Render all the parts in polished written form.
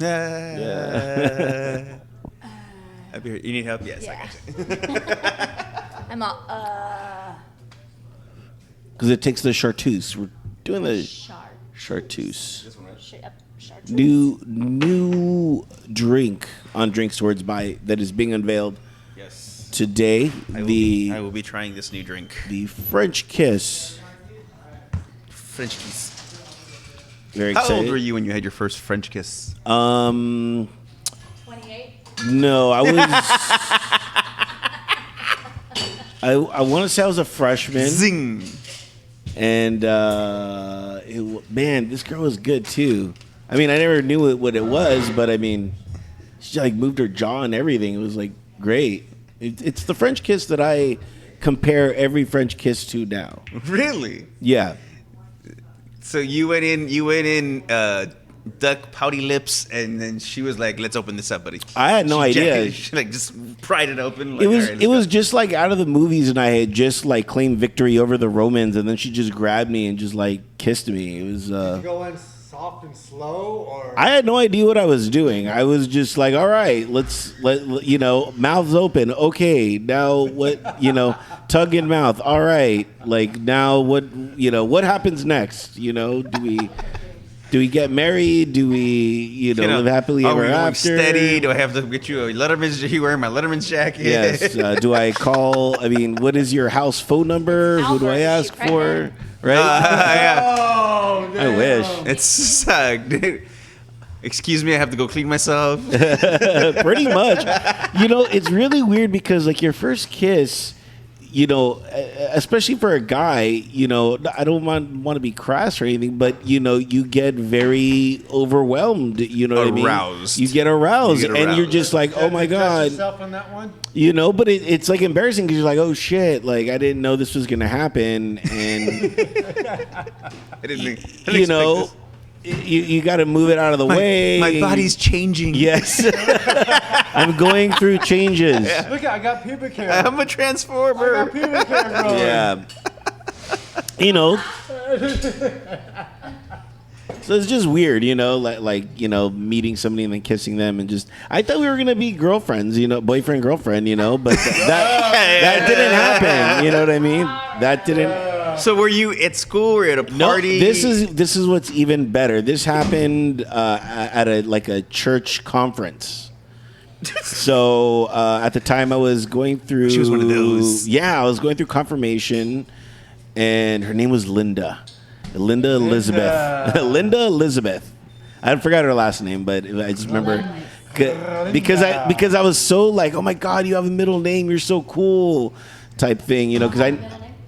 Yeah. You need help? Yes, Yeah. I got you. I'm all, Because it takes the chartreuse. We're doing the chartreuse. This one, right? Chartreuse. New drink on Drink Swords by that is being unveiled Yes. today. I will be trying this new drink. The French Kiss. French kiss. Very How excited. old were you when you had your first French kiss? 28. No, I was. I want to say I was a freshman. Zing. And man, this girl was good too. I mean, I never knew what it was, but I mean, she like moved her jaw and everything. It was like great. It's the French kiss that I compare every French kiss to now. Really? Yeah. So you went in, duck pouty lips, and then she was like, "Let's open this up, buddy." I had no idea. She like just pried it open. Like, It was "All right, let's it was go." just like out of the movies, and I had just like claimed victory over the Romans, and then she just grabbed me and just like kissed me. It was. Did you go in soft and slow, or I had no idea what I was doing. I was just like, all right, let mouths open. Okay, now what, tug in mouth. All right, like now what happens next? Do we get married? Do we, live happily are ever we going after? steady? Do I have to get you a Letterman's? Are you wearing my Letterman's jacket? Yes. Do I call? I mean, what is your house phone number? Who do I Albert, ask is she for? pregnant? Right? Yeah. oh, I wish. It's excuse me, I have to go clean myself. Pretty much. It's really weird because like your first kiss, especially for a guy, I don't want to be crass or anything, but you get very overwhelmed. You know what I mean? Aroused. You get aroused, You get and you're aroused. just like, oh my god. yourself on that one? But it's like embarrassing because you're like, oh shit, like I didn't know this was gonna happen, and I didn't expect this. you got to move it out of the way. My body's changing. Yes, I'm going through changes. Look, I got pubic hair. I'm a I transformer. got pubic hair growing. Yeah. So it's just weird, like meeting somebody and then kissing them and just. I thought we were gonna be girlfriends, boyfriend girlfriend, but that didn't happen. You know what I mean? That didn't. So were you at school or at a No, party? this is what's even better. This happened at a church conference. So at the time I was going through. She was one of those. Yeah, I was going through confirmation, and her name was Linda Elizabeth. Linda Elizabeth. I forgot her last name, but I just remember because I was so like, oh my god, you have a middle name, you're so cool, type thing, because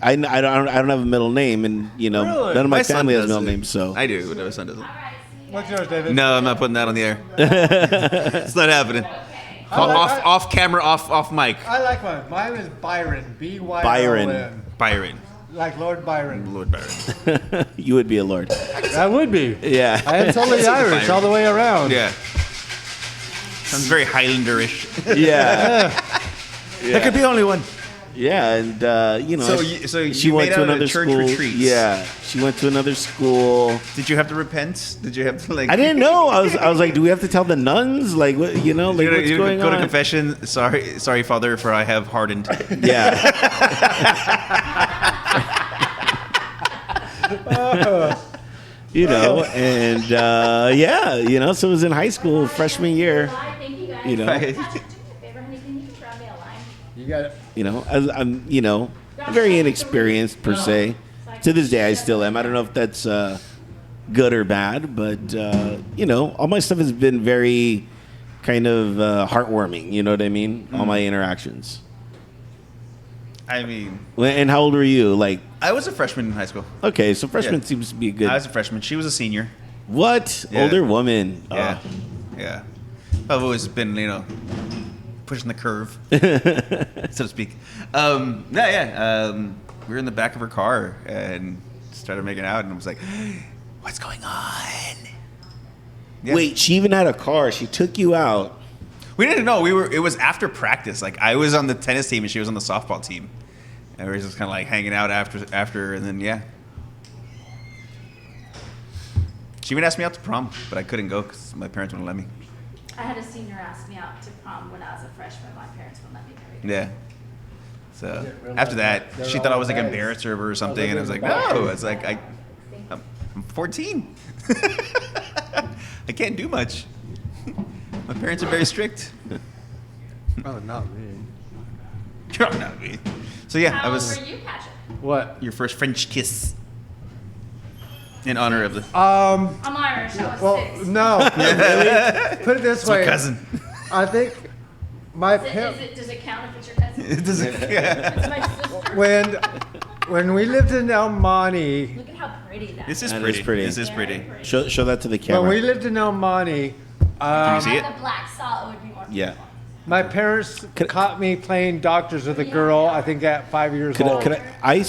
I don't have a middle name, and none of my son family has does middle it. names. So I do, but my son doesn't. What's yours, David? No, I'm not putting that on the air. It's not happening. Off camera, off mic. I like mine. Mine is Byron. B-Y-R-O-N. Byron. Like Lord Byron. Lord Byron. you would be a lord. That would be. Yeah. I am totally Irish all the way around. Yeah. Sounds very Highlanderish. Yeah. There could be only one. Yeah, and So she you went made to out another at church school. retreats. Yeah, she went to another school. Did you have to repent? Did you have to I didn't know. I was like, do we have to tell the nuns? Like, what, like what's going go on? to confession. Sorry, Father, for I have hardened. Yeah. And so it was in high school, freshman year. Thank you guys. You know, Right. Favor, honey, can you grab me a line? You got it. I'm very inexperienced per se. To this day, I still am. I don't know if that's good or bad, but all my stuff has been very kind of heartwarming. You know what I mean? All my interactions. I mean, And how old were you? Like, I was a freshman in high school. okay, so freshman Yeah. seems to be a good. I was a freshman. She was a senior. What? Yeah. Older woman. Yeah. Oh. Yeah. I've always been, pushing the curve, so to speak. We were in the back of her car and started making out, and I was like, what's going on? Yeah. Wait, she even had a car. She took you out. We didn't know. It was after practice. Like, I was on the tennis team and she was on the softball team. And we were just kind of like hanging out after, and then, yeah. She even asked me out to prom, but I couldn't go because my parents wouldn't let me. I had a senior ask me out to prom when I was a freshman. My parents wouldn't let me go. Yeah. So didn't realize after that, they're she thought I was like all embarrassed of her or something, and I was like, living in no. It's like I'm 14. I can't do much. My parents are very strict. Oh, not me. Not me. So yeah, How I was old were you, Patrick? What? your first French kiss in honor of the I'm Irish. I was Well, 6. no. Really? Put it this my way. cousin. I think my Is it, parents. does it count if it's your cousin? It doesn't. Yeah. It's my sister. When we lived in El Monte, Look at how pretty that This is. is That pretty. is pretty. This is Very pretty. pretty. Show that to the when camera. we lived in El Monte, Can you If see I it? had the black salt, it would be more Yeah. beautiful. my parents Could- caught me playing doctors with a girl. I think at 5 years old. I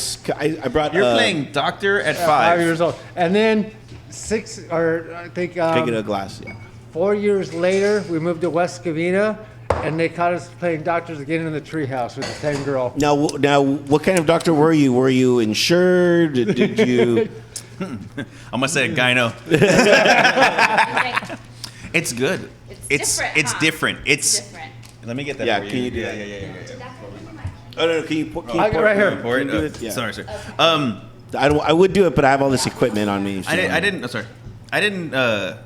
brought. You're playing doctor at At 5. 5 years old, and then I think Can I get a glass? Yeah. 4 years later, we moved to West Covina, and they caught us playing doctors again in the treehouse with the same girl. Now, what kind of doctor were you? Were you insured? Did you? I'm gonna say a gyno. It's good. It's different, It's huh? different. It's. Different. Let me get that. Yeah, for can you do yeah, that? yeah. Oh no! Can you? Can you I got right here. Pour it? Can you do Oh, it? Yeah. Sorry. I would do it, but I have all this equipment on me. so- I didn't. Oh, sorry. I didn't. That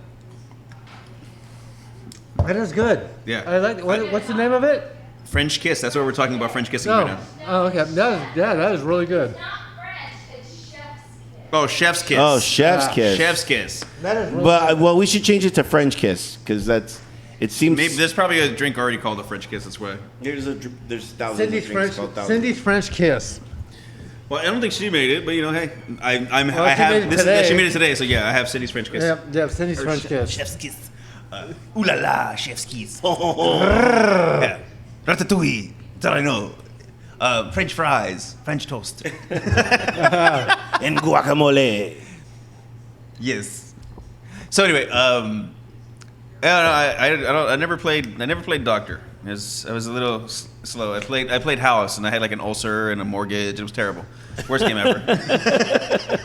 is good. Yeah. I like. What's the name of it? French kiss. That's what we're talking about. French kissing No. right now. Oh, okay. That is really good. Not French, it's chef's kiss. Oh, chef's kiss. Oh, chef's kiss. Chef's kiss. That is really But well, we should change it to French kiss because that's. It seems. Maybe there's probably a drink already called a French kiss. That's why. there's thousands Cindy's of drinks French. called thousands. Cindy's French kiss. Well, I don't think she made it, but you know, hey, I Well, I she have made it this. today. She made it today, so yeah, I have Cindy's French kiss. Yeah, Cindy's French kiss. Chef's kiss. Ooh la la, chef's kiss. Yeah. Ratatouille. That's all I know. French fries, French toast. And guacamole. Yes. So anyway, I never played doctor. I was a little slow. I played house, and I had like an ulcer and a mortgage. It was terrible. Worst game ever.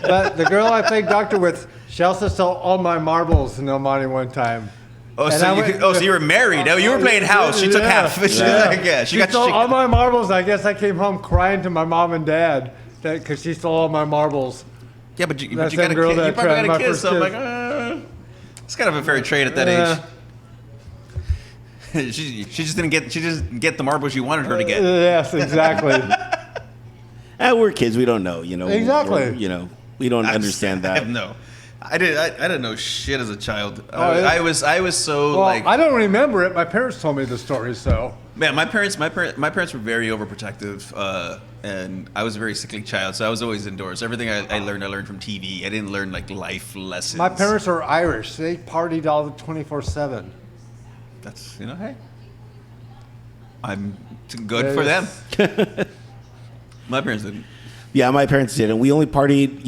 But the girl I played doctor with, she also stole all my marbles in El Monte one time. Oh, And so I you went- so you were married. Oh, you were playing house. She took Yeah. half. She She got stole all my marbles. I guess I came home crying to my mom and dad because she stole all my marbles. Yeah, but you That got a same girl kid. You that probably tried got my a kid. first So I'm kiss. like, it's kind of a fair trade at that age. She just didn't get the marbles you wanted her to get. Yes, exactly. We're kids. We don't know. You know. Exactly. We don't understand I that. have no. I didn't know shit as a child. yeah. I was so Well, like I don't remember it. My parents told me the story, so. man. My parents were very overprotective, and I was a very sickly child. So I was always indoors. Everything I learned from TV. I didn't learn like life lessons. My parents are Irish. They partied all the 24/7. That's hey. I'm good for them. Yes. My parents didn't. Yeah, my parents did, and we only partied.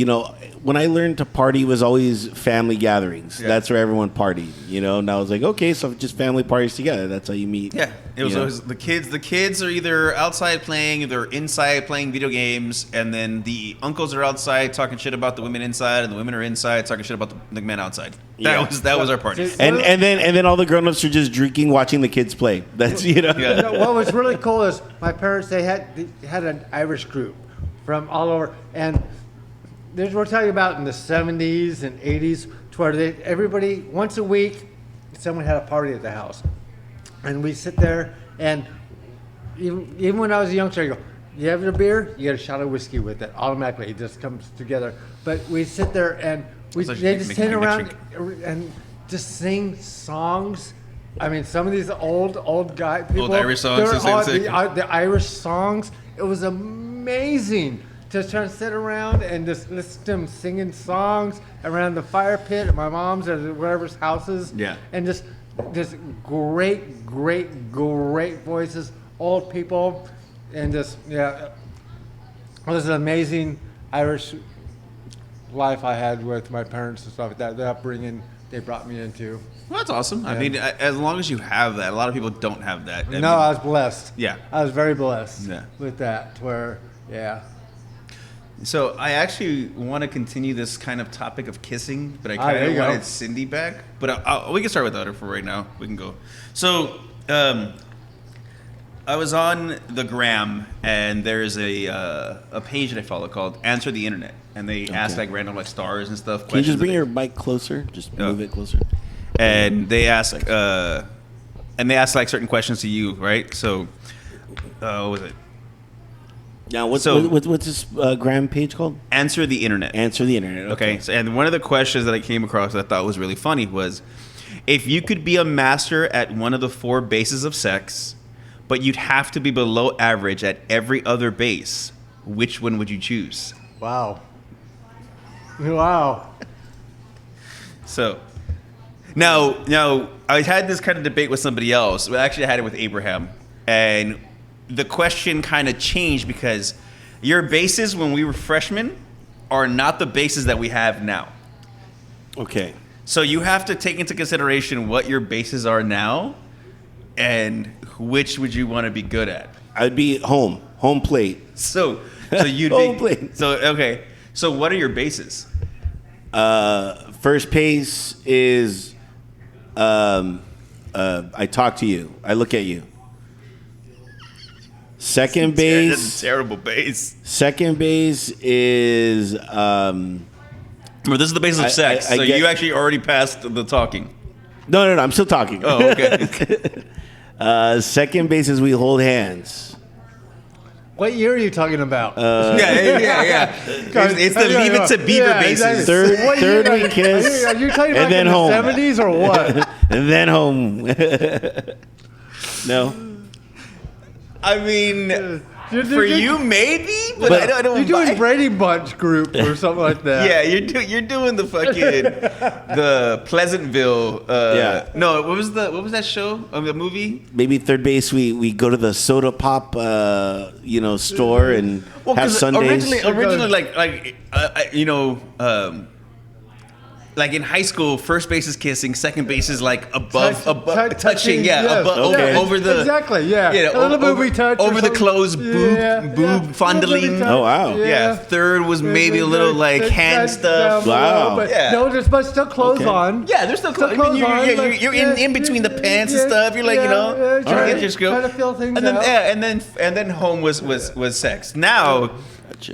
When I learned to party was always family gatherings. Yeah. That's where everyone partied. And I was like, okay, so just family parties together. That's how you meet. Yeah, it was always the kids. The kids are either outside playing, they're inside playing video games, and then the uncles are outside talking shit about the women inside, and the women are inside talking shit about the men outside. Yeah. That was our party. Just- And then all the grown-ups are just drinking, watching the kids play. That's Yeah. You know, what was really cool is my parents, they had an Irish group from all over. And we're talking about in the 70s and 80s, to where everybody, once a week, someone had a party at the house. And we sit there, and even when I was a youngster, I go, you have your beer, you get a shot of whiskey with it. Automatically, it just comes together. But we sit there, and It's like they just making sit me around and just sing songs. I mean, some of these old guy people. Irish songs, they were the same all- thing. the Irish songs. It was amazing to try and sit around and just listen to them singing songs around the fire pit at my mom's or whatever's houses. Yeah. And just great voices, old people, and just it was an amazing Irish life I had with my parents and stuff like that. The upbringing they brought me into. Well, that's awesome. I mean, as long as you have that, a lot of people don't have that. No, I was blessed. Yeah. I was very blessed Yeah. with that. Where, yeah. So I actually want to continue this kind of topic of kissing, but I there kind you of go. wanted Cindy back. But we can start without her for right now. We can go. So I was on the gram, and there's a page that I follow called Answer the Internet, and they ask like random like stars and stuff. Can you just questions bring that your mic closer? Just move it closer. and they ask like certain questions to you, right? So what was it? Now, what's So- what's this gram page called? Answer the Internet. Answer the Internet. Okay. So, and one of the questions that I came across that I thought was really funny was, if you could be a master at one of the 4 bases of sex, but you'd have to be below average at every other base, which one would you choose? Wow. Wow. So now I had this kind of debate with somebody else. Well, actually, I had it with Abraham, and the question kind of changed because your bases when we were freshmen are not the bases that we have now. Okay. So you have to take into consideration what your bases are now, and which would you want to be good at. I'd be home plate. So you'd Home be plate. so okay. So what are your bases? First base is I talk to you. I look at you. Second That's a base. terrible base. Second base is Well, this is the basis of sex. I So get- you actually already passed the talking. no. I'm still talking. Oh, okay. Second base is we hold hands. What year are you talking about? yeah. It's the Leave It to Beaver Yeah, bases. exactly. Third What year we are you- kiss, Are you talking and about then in home. the 70s or what? And then home. No. I mean, You're- for you're- you maybe, but But I don't. You're doing Brady Bunch group or something like that. Yeah, you're doing the fucking the Pleasantville. Yeah. No, what was that show? The movie? Maybe third base we go to the soda pop store and have 'cause Sundays. originally, like in high school, first base is kissing, second base is like above, touching, yes. above, Okay. over the Exactly, yeah. yeah, A little over, booby touch or over the something. clothes, boob fondling. Oh, wow. Yeah. Third was maybe a little like hand stuff. Wow. But Yeah. no, there's but still clothes Okay. on. Yeah, there's still clothes. I Still mean, clothes on, like, you're in between the pants and yeah, stuff. You're like, yeah, trying to yeah, get your scope. trying to feel things and then, out. Yeah, and then home was sex. Now,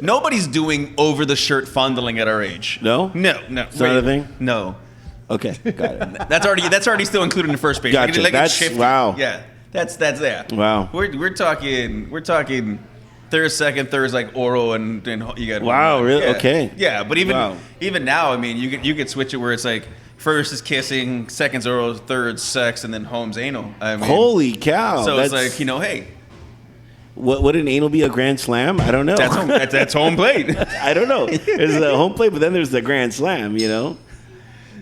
nobody's doing over the shirt fondling at our age. No? No. It's not a thing? No. Okay, got it. That's already still included in the first page. Gotcha. Like, That's- it's shifty. wow. Yeah, that's yeah. Wow. We're talking third's like oral and you got Wow, really? Yeah. Okay. Yeah, but Wow. even now, I mean, you could switch it where it's like first is kissing, second's oral, third's sex, and then home's anal. I mean, Holy cow! so that's, it's like hey, what would an anal be a grand slam? I don't know. that's home. That's home plate. I don't know. There's the home plate, but then there's the grand slam.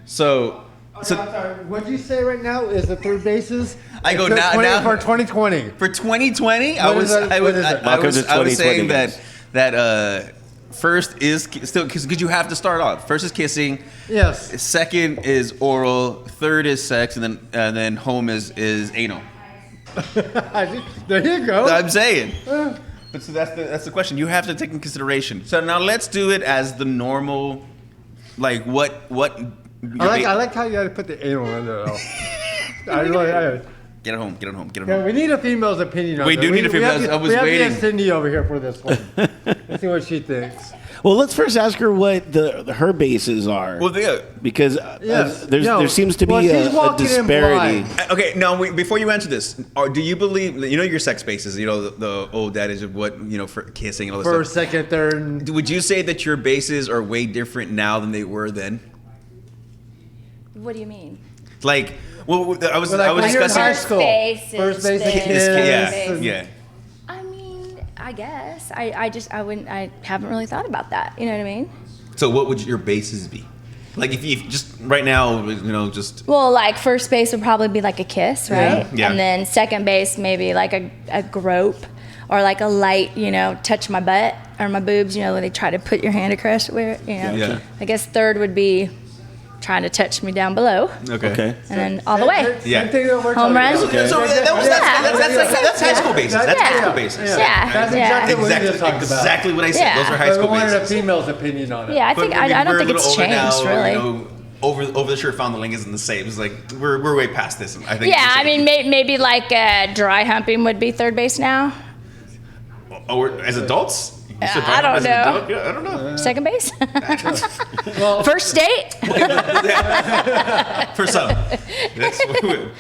So. I'm sorry. What you say right now is the third bases? I go It's now- 20 now- for 2020. For 2020, What is it? What is it? Welcome to I was 2020, saying guys. that first is still because you have to start off. First is kissing. Yes. Second is oral. Third is sex, and then home is anal. There you go. I'm saying. But so that's the question. You have to take in consideration. So now let's do it as the normal, like what. I like how you had to put the anal in there. Though. Get it home. Yeah, we need a female's opinion on We this. do need a female's- I was we have to waiting. get Cindy over here for this one. Let's see what she thinks. Well, let's first ask her what her bases are. Well, yeah. Because Yes. there seems to be Well, she's a walking in disparity. blind. Okay, now before you answer this, do you believe your sex bases? The old adage of what for kissing and all this First, stuff. second, third. And Would you say that your bases are way different now than they were then? What do you mean? Like, well, I was Well, like when you're in discussing. high school. First base, then kiss, Yeah, and- yeah. I mean, I guess. I haven't really thought about that. You know what I mean? So, what would your bases be? Like, if you just right now, just Well, like first base would probably be like a kiss, right? Yeah. And then second base maybe like a grope or like a light, touch my butt or my boobs, when they try to put your hand across where, Yeah. I guess third would be trying to touch me down below, Okay. and then all the way. Yeah. Same thing that we're Home talking run. about. Okay. So that's high school basis. That's high school basis. Yeah. That's Yeah. exactly what we just talked about. Exactly what I said. Yeah. Those are high But we school wanted a bases. female's opinion on it. Yeah, I But think maybe I don't we're think a little it's older changed now, really. You know, over the shirt fondling isn't the same. It's like we're way past this. I think. Yeah, I mean maybe like dry humping would be third base now. Or as adults. You said I don't as an know. adult? Yeah, I don't know. Second base. Well, First date. For some, that's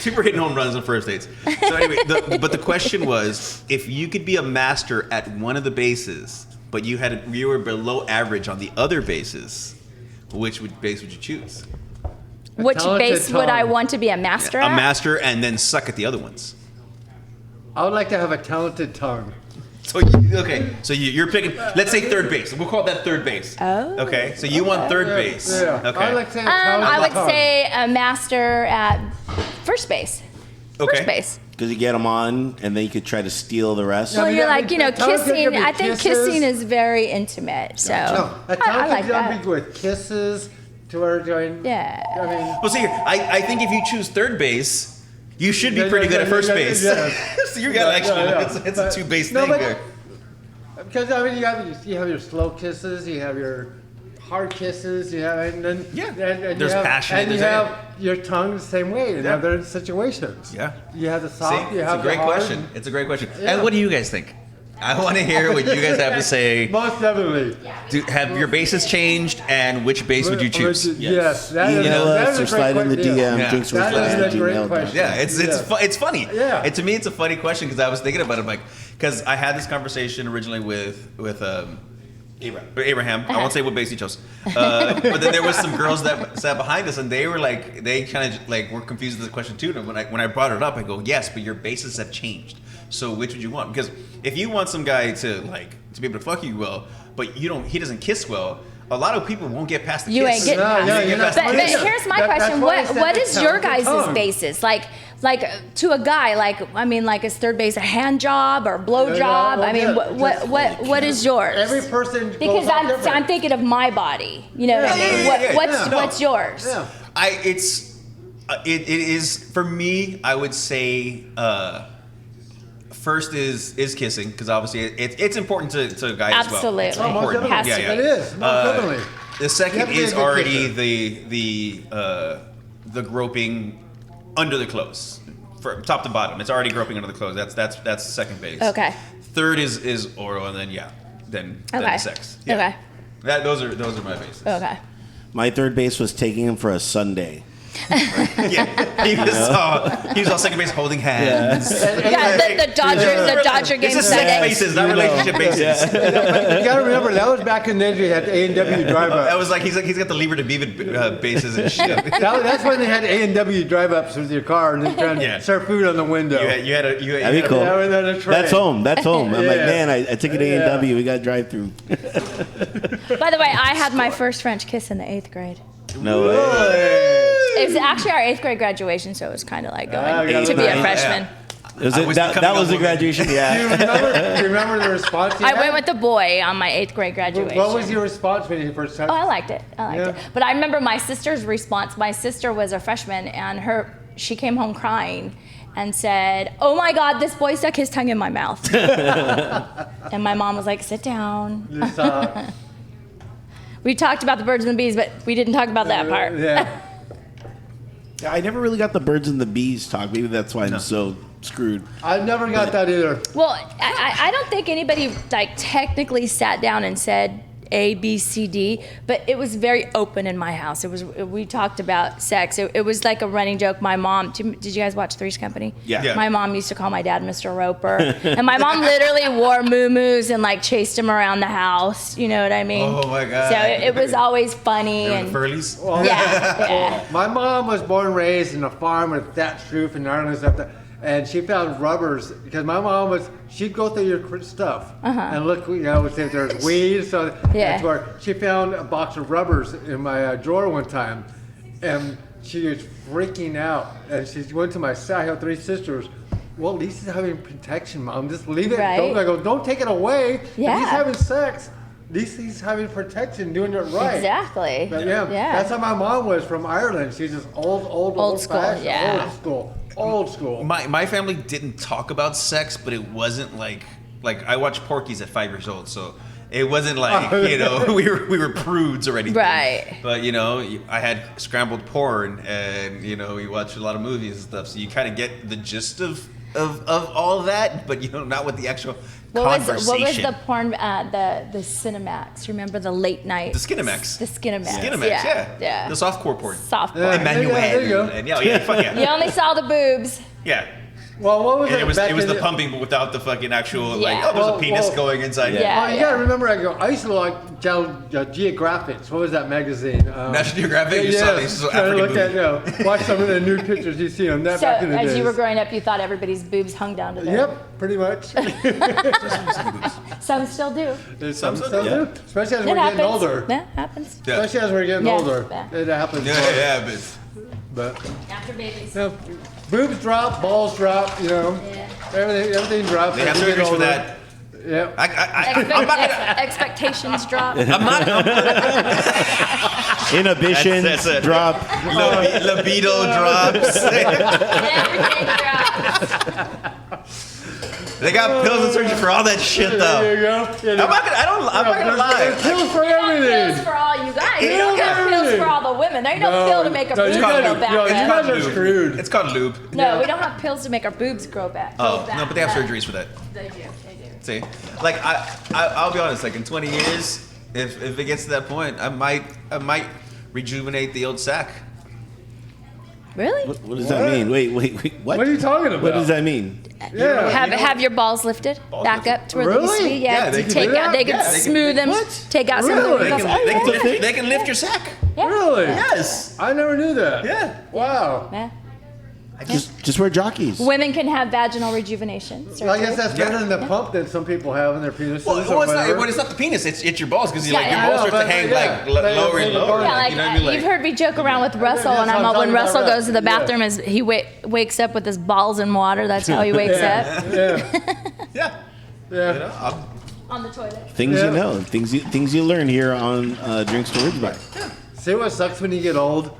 people are hitting home runs on first dates. So anyway, but the question was, if you could be a master at one of the bases, but you were below average on the other bases, which base would you choose? Which talented base would I tongue. want to be a master A at? master and then suck at the other ones. I would like to have a talented tongue. So you're picking. Let's say third base. We'll call that third base. Oh. Okay. So you want third base. Yeah. Okay. I like to have a talented I would tongue. say a master at first base. Okay. First base. Because you get them on, and then you could try to steal the rest. Yeah. Well, mean, you're I like, mean, talented could kissing. be I think kisses. kissing is very intimate. So No, a I talented like tongue that. be with kisses to where doing. Yeah. I mean, Well, see, I think if you choose third base, you should be Yeah, pretty yeah, good at yeah, first yeah, base. yeah. So you got actually, yeah. it's a two-base No, thing but- there. because I mean, you have your slow kisses, you have your hard kisses, you have, and then Yeah. and There's you have, passion, and you there's have your tongue the same way in Yeah. other situations. Yeah. You have the See, soft, you it's have a great the hard. question. It's a great question. Yeah. And what do you guys think? I want to hear what you guys have to say. Most definitely. Have your bases changed, and which base would you choose? Yes, that is, Email that us is or a slide great in the question. DM. Yeah. Drinks That is a great gmail.com. question. Yeah, it's funny. Yeah. And to me, it's a funny question because I was thinking about it, like, because I had this conversation originally with Abraham. I won't say what base he chose, but then there was some girls that sat behind us, and they were like, they kind of like were confused with the question too. And when I brought it up, I go, yes, but your bases have changed. So which would you want? Because if you want some guy to be able to fuck you well, but he doesn't kiss well. A lot of people won't get past the You kiss. ain't getting No, past no, it. you're not But supposed to. here's my That's question: why I said what the is your talented guys' tongue. bases? Like to a guy, like is third base a hand job or blow Yeah, job? yeah, I mean, yeah. what is yours? Every person Because goes out different. I'm thinking of my body. You know what I mean? Yeah. What's yours? Yeah. It is for me. I would say first is kissing because obviously it's important to a guy as well. Absolutely. It's Oh, most important. definitely. Has to Yeah, be. yeah. It is. Most definitely. The You second have to be a is good already kisser. the groping under the clothes, from top to bottom. It's already groping under the clothes. That's second base. Okay. Third is oral, and then Okay. sex. Yeah. Okay. Those are my bases. Okay. My third base was taking him for a Sunday. Yeah, he was all second base holding hands. Yeah, the Dodger game This is sex Sunday. bases, not relationship bases. You gotta remember that was back in the day. We had A&W drive That up. was like he's got the Lieber to Beaver bases and shit. That's when they had A&W drive ups with your car and then trying to Yeah. serve food on the window. You had That'd be a cool. Yeah, with a tray. That's home. That's home. I'm like, Yeah. man, I took it A&W. We got drive through. By the way, I had my first French kiss in the 8th grade. No way. It was actually our 8th grade graduation, so it was kind of like going yeah, to be a yeah. freshman. Was I it, was that becoming was a the woman. graduation, Do you yeah. remember the response you I had? went with the boy on my 8th grade graduation. What was your response when you first started? Oh, I liked it. I liked Yeah. it. But I remember my sister's response. My sister was a freshman, and she came home crying and said, "Oh my God, this boy stuck his tongue in my mouth." And my mom was like, "Sit down." Just, We talked about the birds and the bees, but we didn't talk about that part. Yeah. Yeah, I never really got the birds and the bees talk. Maybe that's why I'm so screwed. I never got that either. Well, I don't think anybody like technically sat down and said A, B, C, D, but it was very open in my house. We talked about sex. It was like a running joke. My mom, did you guys watch Three's Company? Yeah. Yeah. My mom used to call my dad Mr. Roper, and my mom literally wore muumuus and like chased him around the house. You know what I mean? Oh, my God. So it was always funny Remember and the Furlies? yeah. My mom was born and raised in a farm with thatched roof in Ireland and stuff. And she found rubbers because my mom she'd go through your stuff and look, if there's weeds. So Yeah. that's where she found a box of rubbers in my drawer one time, and she was freaking out. And she went to my side. I have 3 sisters. Well, Lisa's having protection, Mom. Just leave it. Right. Don't take it away. If Yeah. he's having sex. least he's having protection, doing it right. Exactly. But yeah, that's how my mom was from Ireland. She's just old school, fashioned, yeah. old school. My family didn't talk about sex, but it wasn't like I watched Porky's at 5 years old, so it wasn't like we were prudes or anything. Right. But I had scrambled porn, and we watched a lot of movies and stuff, so you kind of get the gist of all that, but not with the actual conversation. What was the porn? The Cinemax. Remember the late night? The Skinemax. The Skinemax. Skinemax, yeah. The softcore porn. Softcore. Emmanuel. There you go. And fuck yeah. You only saw the boobs. Yeah. Well, what was And it? it was the pumping, but without the fucking actual Yeah. there's a penis going inside. Yeah. Well, you gotta remember, I used to like Geographics. What was that magazine? National Geographic. You saw these African watch some of the nude pictures you see on that So back in the days. as you were growing up, you thought everybody's boobs hung down to them. Yep, pretty much. Some still do. Some still do. Especially as It we're happens. getting older. Yeah, happens. Yeah. Especially as we're getting Yeah. older. Yeah. It happens. Yeah, But After babies. boobs drop, balls drop, Yeah. everything drops. they have as we get surgeries for older. that. Yep. I'm not gonna. Expectations drop. I'm not. Inhibitions That's it. drop. Libido drops. Everything drops. They got pills and surgery for all that shit, though. There you go. I'm not gonna lie. There's pills for They don't have pills everything. for all you guys. They Yeah. don't have pills for all the women. There ain't no pill to make our boobs you grow guys, back. you up. guys are screwed. It's called lube. No, we don't have pills to make our boobs grow back. Oh no, but they have surgeries for that. They do. See, like I'll be honest. Like in 20 years, if it gets to that point, I might rejuvenate the old sack. Really? What does that mean? Wait. What? What are you talking about? What does that mean? Yeah. Have your balls lifted back up to where they used to be? Really? Yeah, Yeah, they to can take do out. that? They can Yeah, they can- smooth them. What? Take out some Really? of the They wrinkles. can, they can lift your sack. Yeah. Really? Yes. I never knew that. Yeah. Wow. Yeah. Just wear jockeys. Women can have vaginal rejuvenation. Well, I guess that's better Yeah. than the pump that some people have in their penises. Well, or it's not. whatever. Well, it's not the penis. It's your balls because Yeah, your yeah. balls No, start to but- hang yeah. lower and lower. Yeah, like, you know what I mean? you've heard me joke around with Russell, that's and I'm what I'm all, when talking about, Russell right. goes to the bathroom, is he wakes up with his balls in water. That's how he wakes up Yeah. Yeah. Yeah. on the toilet. Things Yeah. you know, things you learn here on Drinks to Ridgeback. See what sucks when you get old?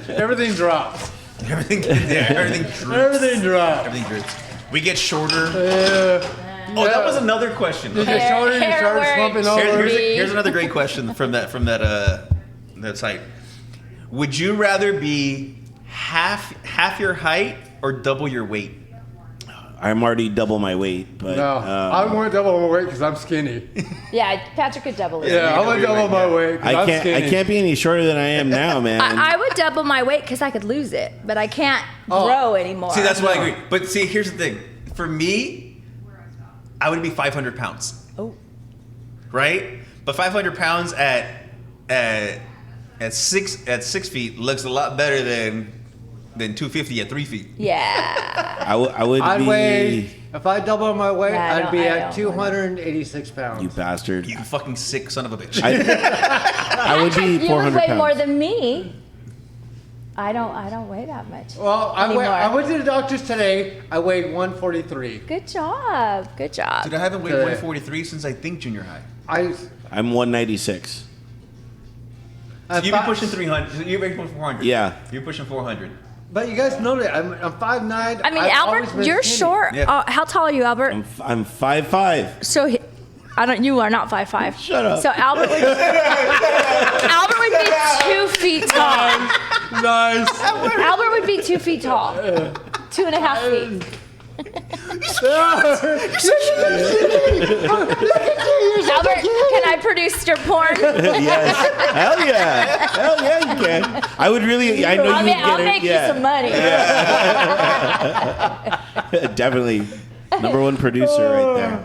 Everything drops. Everything droops. Everything drops. Everything droops. We get shorter. Yeah. Oh, that was another question. You get shorter, you Hair start work. slumping over. Here's another great question from that site. Would you rather be half your height or double your weight? I'm already double my weight, but No, I want to double my weight because I'm skinny. Yeah, Patrick could double it. Yeah, I want to double my weight because I'm I skinny. can't be any shorter than I am now, man. I would double my weight because I could lose it, but I can't grow anymore. See, that's what I agree. But see, here's the thing. For me, I would be 500 pounds. Oh. Right? But 500 pounds at 6 feet looks a lot better than 250 at 3 feet. Yeah. I would I'd be weigh, if I double my weight, Yeah, I I'd be don't- I at don't 286 pounds. you bastard. You fucking sick son of a bitch. I would be You 400 would weigh pounds. more than me. I don't weigh that much. Well, anymore. I went to the doctor's today. I weighed 143. Good job. Good job. Dude, I haven't weighed Okay. 143 since I think junior high. I'm 196. So you've been pushing 300. You've been pushing 400. Yeah. You're pushing 400. But you guys know that I'm 5'9". I mean, I've always Albert, been you're skinny. short. Yeah. How tall are you, Albert? I'm 5'5". So you are not 5'5". Shut up. So Albert would be 2 feet tall. Nice. Albert would be 2 feet tall. 2.5 feet. Albert, can I produce your porn? Yes. Hell yeah, you can. I would really. I know I'll you would get I'll it. make yeah. you some money. Definitely, #1 producer right there.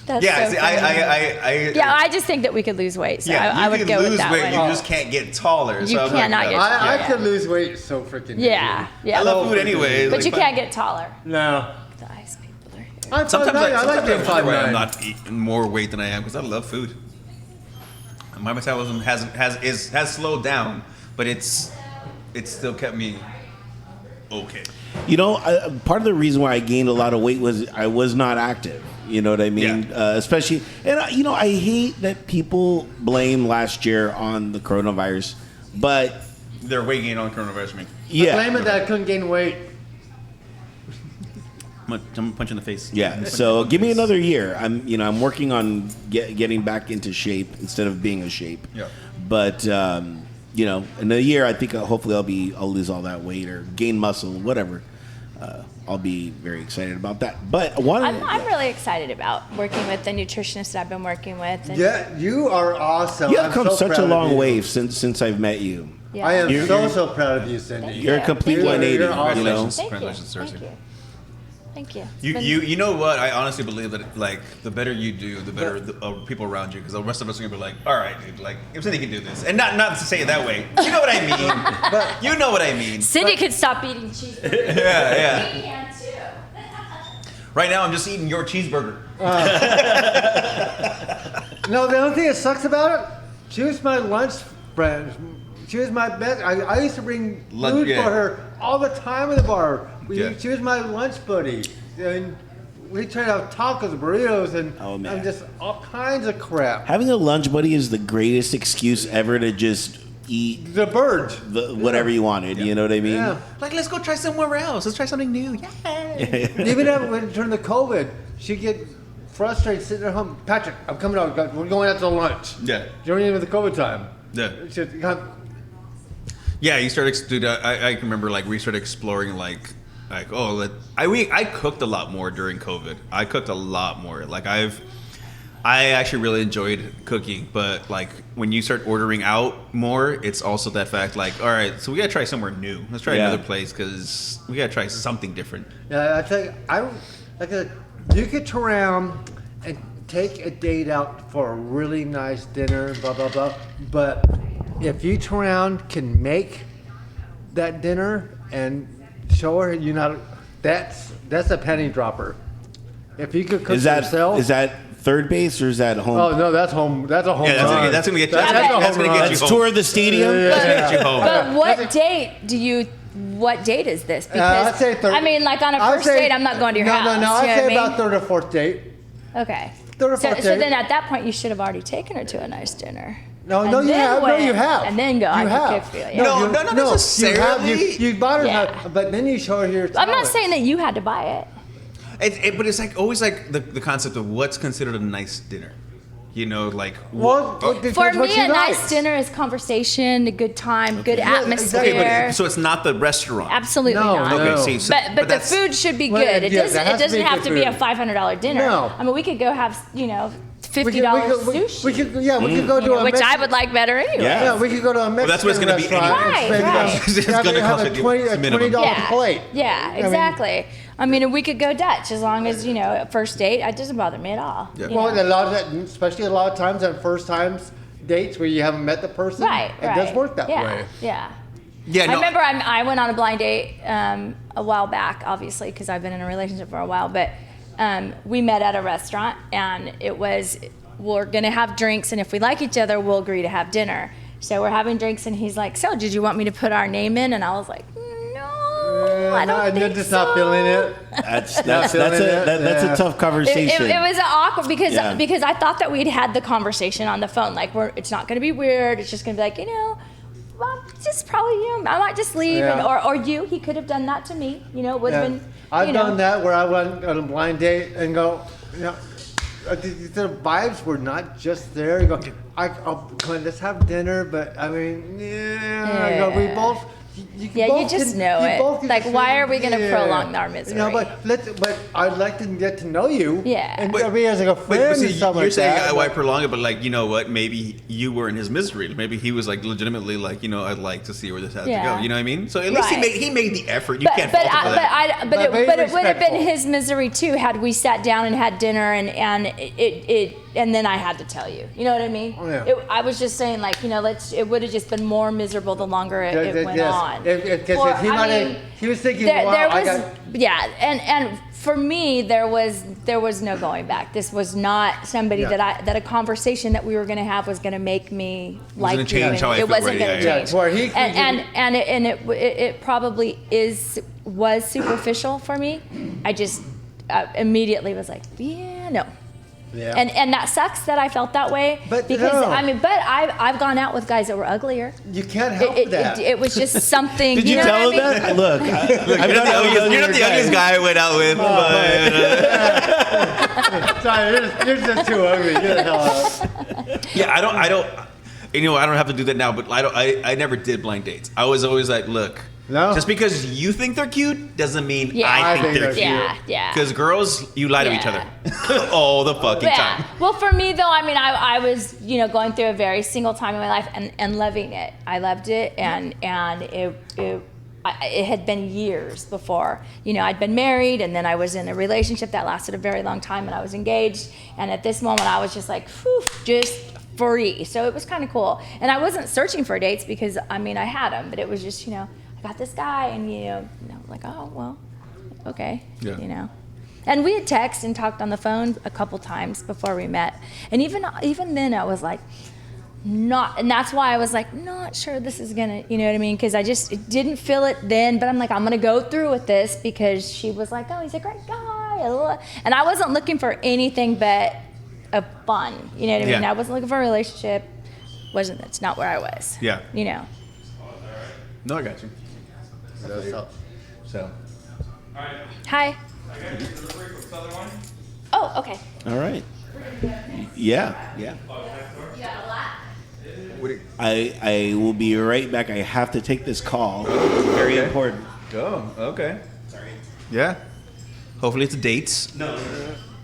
That's Yeah, so see, funny. Yeah, I just think that we could lose weight, so I you would can go lose with that weight, one. you just can't get taller. You so I'm like, cannot no. get- I Yeah. could lose weight so freaking Yeah, yeah. I love food anyway. But like, you can't get taller. No. The ice people are here. I'm Sometimes 5'9". I like being sometimes I wonder why 5'9". I'm not eating more weight than I am because I love food. My metabolism has slowed down, but it's still kept me okay. You know, part of the reason why I gained a lot of weight was I was not active. You know what I mean? Yeah. Especially, and I hate that people blame last year on the coronavirus, but They're weight gain on coronavirus. I mean, Blame it that I couldn't gain weight. I'm gonna punch in the face. Yeah. So give me another year. I'm working on getting back into shape instead of being a shape. Yeah. But in a year, I think hopefully I'll lose all that weight or gain muscle, whatever. I'll be very excited about that. But I'm really excited about working with the nutritionist that I've been working with. And Yeah, you are awesome. you have I'm come so such proud a of long you. way since I've met you. yeah. I am You're- so proud of you, Cindy. You're a complete Thank you. 180. You're awesome. You know. Congratulations. Thank you. Congratulations, Thank seriously. you. Thank you. It's You, been- you know what? I honestly believe that like the better you do, the better the people around you. Because the rest of us are gonna be like, all right, dude, like if Cindy can do this, and not to say it that way. You know what I mean? But You know what I mean? Cindy could stop eating cheeseburgers. Yeah. We can too. Right now, I'm just eating your cheeseburger. no, the only thing that sucks about it, she was my lunch friend. She was my best. I used to bring Lunch- food yeah. for her all the time in the bar. Yeah. She was my lunch buddy. And we tried out tacos, burritos, Oh, man. and just all kinds of crap. Having a lunch buddy is the greatest excuse ever to just eat The bird. whatever you wanted. You know what I mean? Yeah. Like, let's go try somewhere else. Let's try something new. Yeah. Even when during the COVID, she'd get frustrated sitting at home. Patrick, I'm coming out. We're going out to lunch. Yeah. During the COVID time. Yeah. She'd, Yeah, you started. Dude, I can remember like we started exploring like I cooked a lot more during COVID. I cooked a lot more. Like I actually really enjoyed cooking, but like when you start ordering out more, it's also that fact like, all right, so we gotta try somewhere new. Let's try Yeah. another place because we gotta try something different. Yeah, I tell you, you could turn around and take a date out for a really nice dinner, blah blah blah. But if you turn around can make that dinner and show her that's a penny dropper. If you could cook Is that yourself. is that third base or is that home? Oh no, that's home. That's a home Yeah, run. that's gonna get you. That's That's a gonna home get run. you Let's home. tour the stadium. That's gonna get you home. But what date is this? I'd Because say third. I mean, like on a I'd first say- date, I'm not going to your no, house. No, no, you know I'd what say I mean? about third or fourth date. Okay. Third or So, fourth so date. then at that point, you should have already taken her to a nice dinner. No, And no, you then have. No, went, you have. And then go, You I have. could feel you. No, not necessarily. You bought her, Yeah. but then you show her your. I'm not talent. saying that you had to buy it. But it's like always like the concept of what's considered a nice dinner. You know, like Well, oh, it depends For what me, she a nice likes. dinner is conversation, a good time, good Yeah, atmosphere. exactly. okay, but so it's not the restaurant. Absolutely No, not. no. Okay, see, But the that's- food should be Well, good. It yeah, doesn't. there has It to be doesn't have good to be a food. $500 dinner. No. I mean, we could go have $50 we sushi. We could, yeah, we could go to a which Mexican, I would like better anyway. Yeah. Yeah, we could go to a Mexican that's what it's gonna be restaurant anyway. and spend Right, right. It's have gonna have cost a you $20 minimum. plate. Yeah, mean- exactly. I mean, we could go Dutch as long as at first date. It doesn't bother me at all. Yeah. you Well, know? a lot of that, especially a lot of times on first times dates where you haven't met the person, Right, it right. does work that yeah, way. Yeah. Yeah, I no, remember I went on a blind date a while back, obviously, because I've been in a relationship for a while. But we met at a restaurant, and it was, we're going to have drinks, and if we like each other, we'll agree to have dinner. So we're having drinks, and he's like, so did you want me to put our name in? And I was like, no, I don't I'm think just so. not feeling it. That's feeling that's it. a tough conversation. It was awkward because Yeah. because I thought that we'd had the conversation on the phone. Like it's not going to be weird. It's just going to be like well, just probably you. I might just leave, Yeah. or you. He could have done that to me. It would have Yeah. been. I've done that where I went on a blind date and go, the vibes were not just there. You go, I'll come on, let's have dinner, but I mean, I go, we Yeah. both. Yeah, you just know it. both can Like, just why say, are we gonna prolong our misery? but I'd like to get to know you. Yeah. And But- be as like a But friend see, and stuff you're like saying that. why prolong it, but like you know what? Maybe you were in his misery. Maybe he was like legitimately like I'd like to see where this has to Yeah. go. You know what I mean? So at least Right. he made the effort. You can't but fault him for that. but very it would have been respectful. his misery too had we sat down and had dinner and then I had to tell you. You know what I mean? Oh, yeah. I was just saying it would have just been more miserable the longer it went Yes. on. Because he was thinking, there, wow, there I was got. and for me there was no going back. This was not somebody Yeah. that a conversation that we were going to have was going to make me like gonna you. change how I It feel, wasn't right, going yeah, to yeah. change. Yeah, where he- And it probably was superficial for me. immediately was like, yeah, no. Yeah. And that sucks that I felt that way. But because no. I've gone out with guys that were uglier. You can't help that. It was just something. Did you know tell what I him mean? that? Look, You're not the ugliest guy I went out with, but Sorry, you're just too ugly. Get the hell out. yeah, I don't. You know, I don't have to do that now, but I never did blind dates. I was always like, look, No? just because you think they're cute doesn't mean Yeah. I think they're cute. Yeah. Because girls, you lie to each Yeah. other all the fucking time. Well, for me though, I mean, I was, going through a very single time in my life and loving it. I loved it, and it had been years before. I'd been married, and then I was in a relationship that lasted a very long time, and I was engaged. And at this moment, I was just like, whew, just free. So it was kind of cool. And I wasn't searching for dates because, I had them, but it was just, I got this guy, and I was like, oh well, okay, Yeah. And we had texted and talked on the phone a couple times before we met, and even then I was like, not, and that's why I was like, not sure this is gonna, you know what I mean? Because I just didn't feel it then, but I'm like, I'm gonna go through with this because she was like, oh, he's a great guy, and I wasn't looking for anything but a fun, you know what I mean? Yeah. I wasn't looking for a relationship. It's not where I was. Yeah. No, I got you. So. Hi. Oh, okay. All right. Yeah. I will be right back. I have to take this call. Very important. Oh, okay. Sorry. Yeah. Hopefully it's dates. No.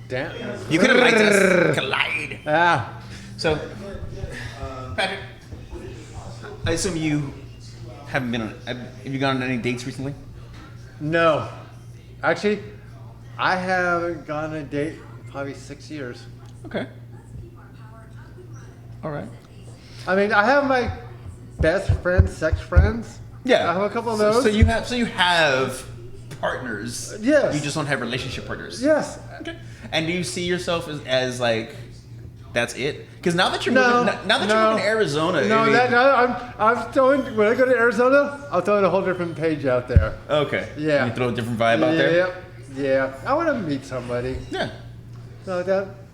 Damn. You could have liked us. Collide. Ah. So, Patrick, I assume you haven't been on. Have you gone on any dates recently? No. Actually, I haven't gone on a date in probably 6 years. Okay. All right. I have my best friends, sex friends. Yeah. I have a couple of those. So you have partners. Yes. You just don't have relationship partners. Yes. Okay. And do you see yourself as like, that's it? Because now that you're No. moving, now that you're moving to Arizona. No, I mean- I'm throwing, when I go to Arizona, I'm throwing a whole different page out there. Okay. Yeah. You throw a different vibe out there. Yeah. I want to meet somebody. Yeah. So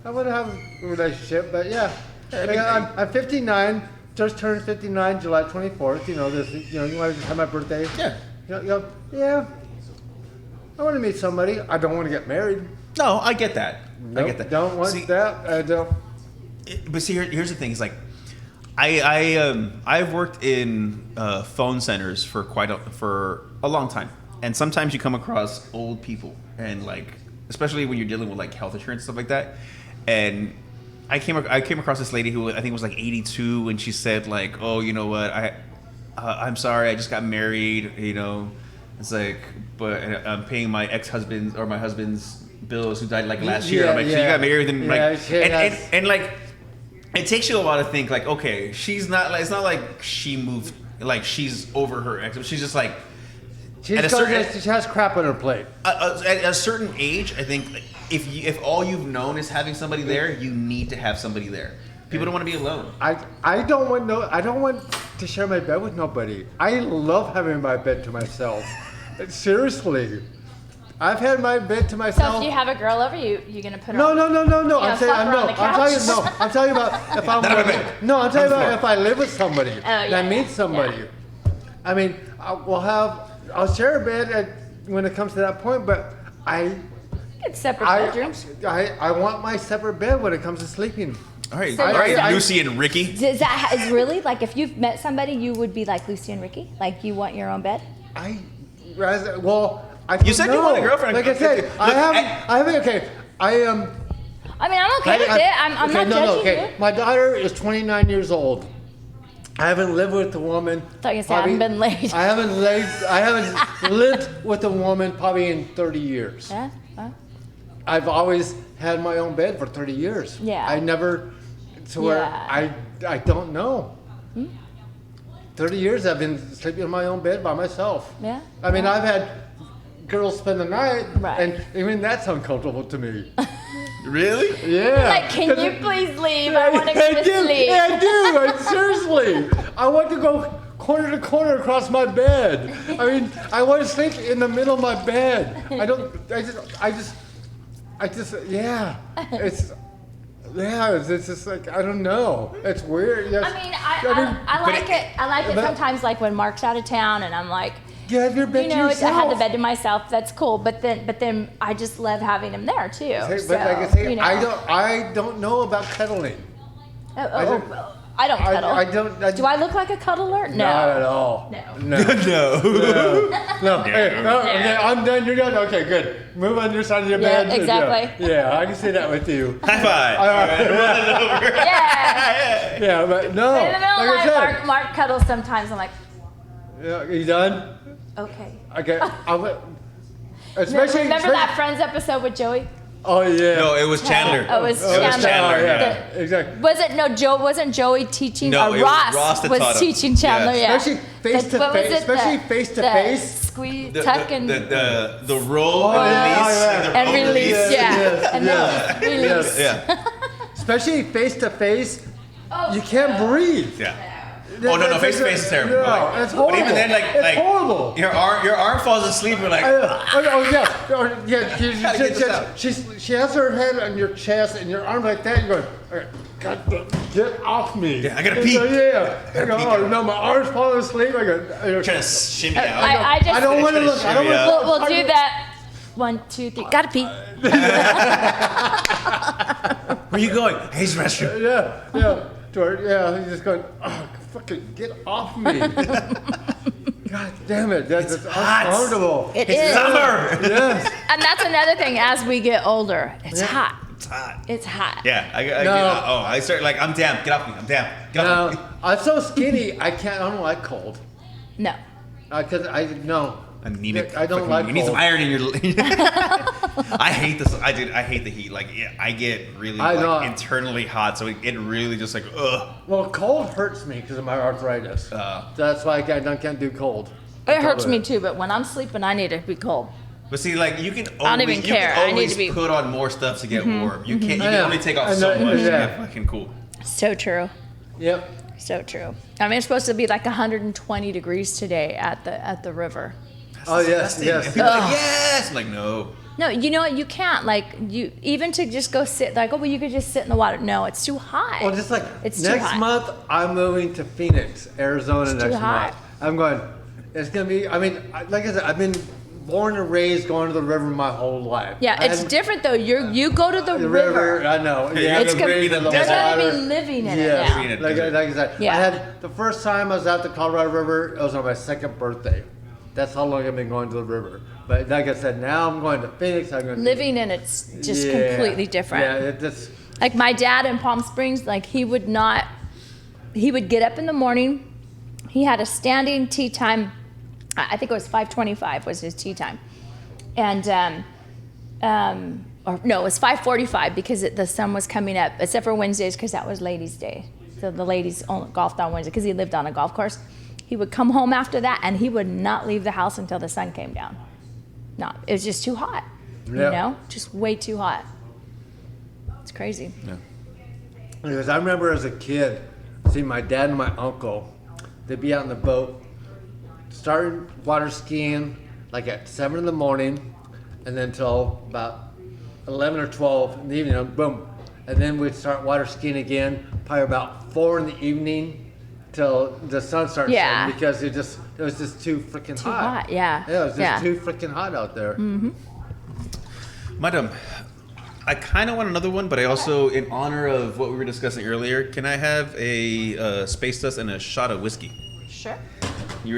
I want to have a relationship, but yeah. I mean, I'm 59, just turned 59 July 24th. You want to just have my birthday. Yeah. Yeah. I want to meet somebody. I don't want to get married. No, I get that. I Nope, get that. Don't want See, that. I don't. But see, here's the thing: is like, I've worked in phone centers for for a long time, and sometimes you come across old people, and like, especially when you're dealing with like health insurance stuff like that, and I came across this lady who I think was like 82, and she said like, oh, you know what, I'm sorry, I just got married, it's like, but I'm paying my ex-husband's or my husband's bills who died like last year. I'm like, so you got married, then and like, it takes you a while to think like, okay, it's not like she moved, like she's over her ex. She's just like, she has crap on her plate. at a certain age, I think like, if all you've known is having somebody there, you need to have somebody there. People don't want to be alone. I don't want to share my bed with nobody. I love having my bed to myself. Seriously. I've had my bed to myself. So if you have a girl over, you gonna put her No. on? I'm saying I'm talking about if I'm I'm talking about if I live with somebody and I meet somebody. Yeah. I'll share a bed when it comes to that point, but It's separate bedrooms. I want my separate bed when it comes to sleeping. All right, So all right, I- Lucy and Ricky. Is really like if you've met somebody, you would be like Lucy and Ricky, like you want your own bed? You said you want a girlfriend. Like I said, Look, I haven't. Okay, I am. I'm okay with it. I'm not judging you. My daughter is 29 years old. I haven't lived with a woman. Thought you said I haven't been laid. I haven't lived with a woman probably in 30 years. Yeah. Well, I've always had my own bed for 30 years. Yeah. I never, to where Yeah. I don't know. 30 years I've been sleeping in my own bed by myself. Yeah. I've had girls spend the night, Right. and even that's uncomfortable to me. Really? Yeah. like, can you please leave? I want to go to sleep. I do. Seriously. I want to go corner to corner across my bed. I want to sleep in the middle of my bed. It's just like, I don't know. It's weird. Yes. I mean, I like it. I like it but- sometimes, like when Mark's out of town, and I'm like, You have your bed you to know, I yourself. had the bed to myself. That's cool. But then I just love having him there too. Hey, So, but like I say, you know. I don't know about cuddling. I don't cuddle. I don't. Do I look like a cuddler? No. Not at all. No. No. No. No. Hey, no, okay, I'm done. You're done. Okay, good. Move on your side of your Yeah, bed. exactly. Yeah, I can see that with you. High five. Yeah. Yeah, but no. In the middle Like I of the said. night, Mark cuddles sometimes. I'm like, Yeah, you done? okay. Okay. Especially. Remember that Friends episode with Joey? Oh yeah. No, it was Chandler. Oh, it was It was Chandler. Chandler. yeah. Yeah. Exactly. Wasn't Joey teaching? No, it was Ross Ross that was taught him. teaching Chandler. Yes. Yeah. Especially face to What was face. it? Especially face to face. Squeeze, The, tuck, the, and the roll Oh, and yeah, release. yeah. The and roll release. Yes, Yeah. yes, And yes. then release. Yes. Yeah. Especially face to face. Oh, You can't breathe. Yeah. Oh no, face to face is terrible. No, Like, it's horrible. But even then, it's horrible. your arm falls asleep. You're like, Yeah. get this out. She has her head on your chest and your arm like that. You're going, okay, God, get off me. Yeah, I gotta And pee. So, yeah. I go, pee. oh no, my arm's falling asleep. I go, trying to shimmy out. I just. I don't want to look. I don't want to. We'll do that. 1, 2, 3. Gotta pee. Where you going? Hayes restroom. Yeah. He's just going, oh, fucking get off me. God damn it. That's hot. uncomfortable. It It's is. summer. Yes. And that's another thing. As we get older, it's hot. It's hot. It's hot. Yeah, No. I start like, I'm damp. Get off me. I'm damp. Get off me. Now, I'm so skinny, I don't like cold. No. Because no. Anemic. I don't Fucking- like You need some cold. iron in your. I hate this. I hate the heat. Like, yeah, I get really I know. internally hot, so it really just like, ugh. Well, cold hurts me because of my arthritis. That's why I can't do cold. It hurts me too, but when I'm sleeping, I need to be cold. But see, like you can I don't only, even you care. can I need always to be- put on more stuff to get warm. You can't. You Yeah. can only take off I so know, much to yeah. get fucking cool. So true. Yep. So true. I mean, it's supposed to be like 120 degrees today at the river. Oh yes, yes. And people are like, yes. I'm like, no. No, you know what? You can't. Like, you even to just go sit. Like, oh, well, you could just sit in the water. No, it's too hot. Well, just like It's too next hot. month, I'm moving to Phoenix, Arizona It's next too hot. month. I'm going. It's gonna be. I mean, like I said, I've been born and raised going to the river my whole life. Yeah, I it's hadn't- different though. You go to the The river. I know. Yeah, Yeah, it's the gonna breeze be of the They're desert. gonna water. be living in Yes. it now. Living in it. Like I said, Yeah. I had the first time I was at the Colorado River. It was on my second birthday. That's how long I've been going to the river. But like I said, now I'm going to Phoenix. I'm going to Living in it's just Yeah. completely different. Yeah, it just Like my dad in Palm Springs, like he would get up in the morning. He had a standing tea time. I think it was 5:25 was his tea time, and or no, it was 5:45 because the sun was coming up. Except for Wednesdays because that was Ladies' Day, so the ladies only golfed on Wednesday because he lived on a golf course. He would come home after that, and he would not leave the house until the sun came down. No, it was just too hot. You Yeah. know, just way too hot. It's crazy. because I remember as a kid, seeing my dad and my uncle, they'd be out on the boat, starting water skiing like at 7 in the morning, and then till about 11 or 12 in the evening, boom, and then we'd start water skiing again, probably about 4 in the evening till the sun started Yeah. setting because it was just too freaking Too hot. hot, yeah. Yeah, it was just Yeah. too freaking hot out there. Madam, I kind of want another one, but I also, in honor of what we were discussing earlier, can I have a space dust and a shot of whiskey? Sure. You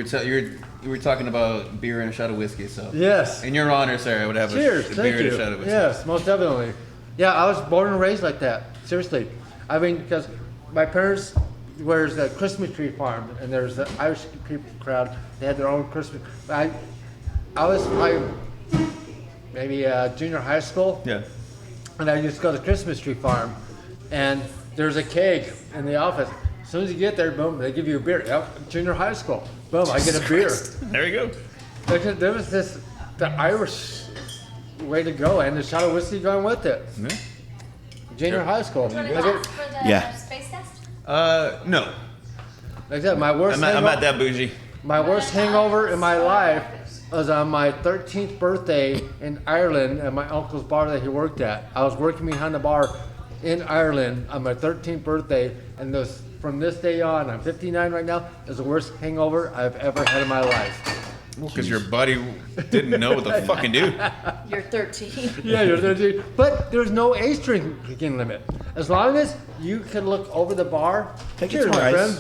were talking about beer and a shot of whiskey, so Yes. in your honor, sir, I would have Cheers, a beer thank and you. a shot of whiskey. Yes, most definitely. Yeah, I was born and raised like that. Seriously. I mean, because my parents, there's a Christmas tree farm, and there's the Irish people crowd. They had their own Christmas. I was probably maybe junior high school, Yeah. and I used to go to the Christmas tree farm, and there's a keg in the office. As soon as you get there, boom, they give you a beer. Yep, junior high school. Boom, I get a beer. There you go. There was the Irish way to go, and the shot of whiskey going with it. Yeah. Junior high school. For the Yeah. space test? No, Like that, my worst I'm not that bougie. my worst hangover in my life was on my 13th birthday in Ireland at my uncle's bar that he worked at. I was working behind the bar in Ireland on my 13th birthday, and from this day on, I'm 59 right now, is the worst hangover I've ever had in my life. Because your buddy didn't know what the fucking do. You're 13. Yeah, you're 13. But there's no age drinking limit. As long as you can look over the bar, cheers, my friend.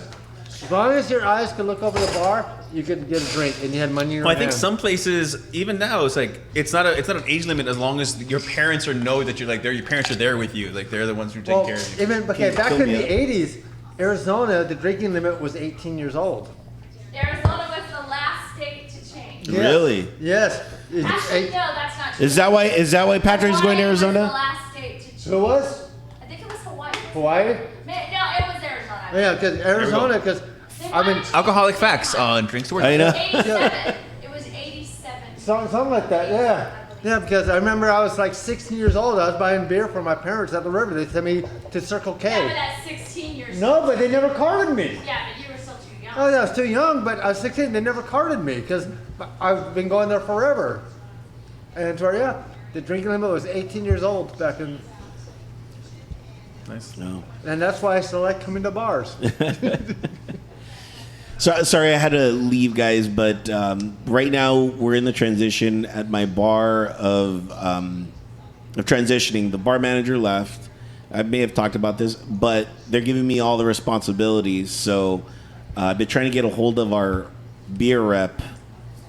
As long as your eyes can look over the bar, you can get a drink, and you had money in your Well, I hand. think some places, even now, it's like it's not an age limit as long as your parents know that you're like there. Your parents are there with you, like they're the ones who take care of you. Even back in the 80s, Arizona, the drinking limit was 18 years old. Arizona was the last state to change. Yes. Really? Yes. Actually, no, that's not true. Is that why Patrick's going to Hawaii was the Arizona? last state to change. Who was? I think it was Hawaii. Hawaii? No, it was Arizona. Yeah, because Arizona, because I mean, Alcoholic facts on Drinks to Work. I know. 87. It was 87. something like that. Yeah. Yeah, because I remember I was like 16 years old. I was buying beer for my parents at the river. They sent me to Circle K. Yeah, but at 16 years No, but they never carded me. Yeah, but you were still too young. Oh, yeah, I was too young, but I was 16. They never carded me because I've been going there forever. And so, yeah, the drinking limit was 18 years old back in, Nice. No. and that's why I still like coming to bars. So, sorry, I had to leave, guys. But right now we're in the transition at my bar of transitioning. The bar manager left. I may have talked about this, but they're giving me all the responsibilities. So I've been trying to get a hold of our beer rep,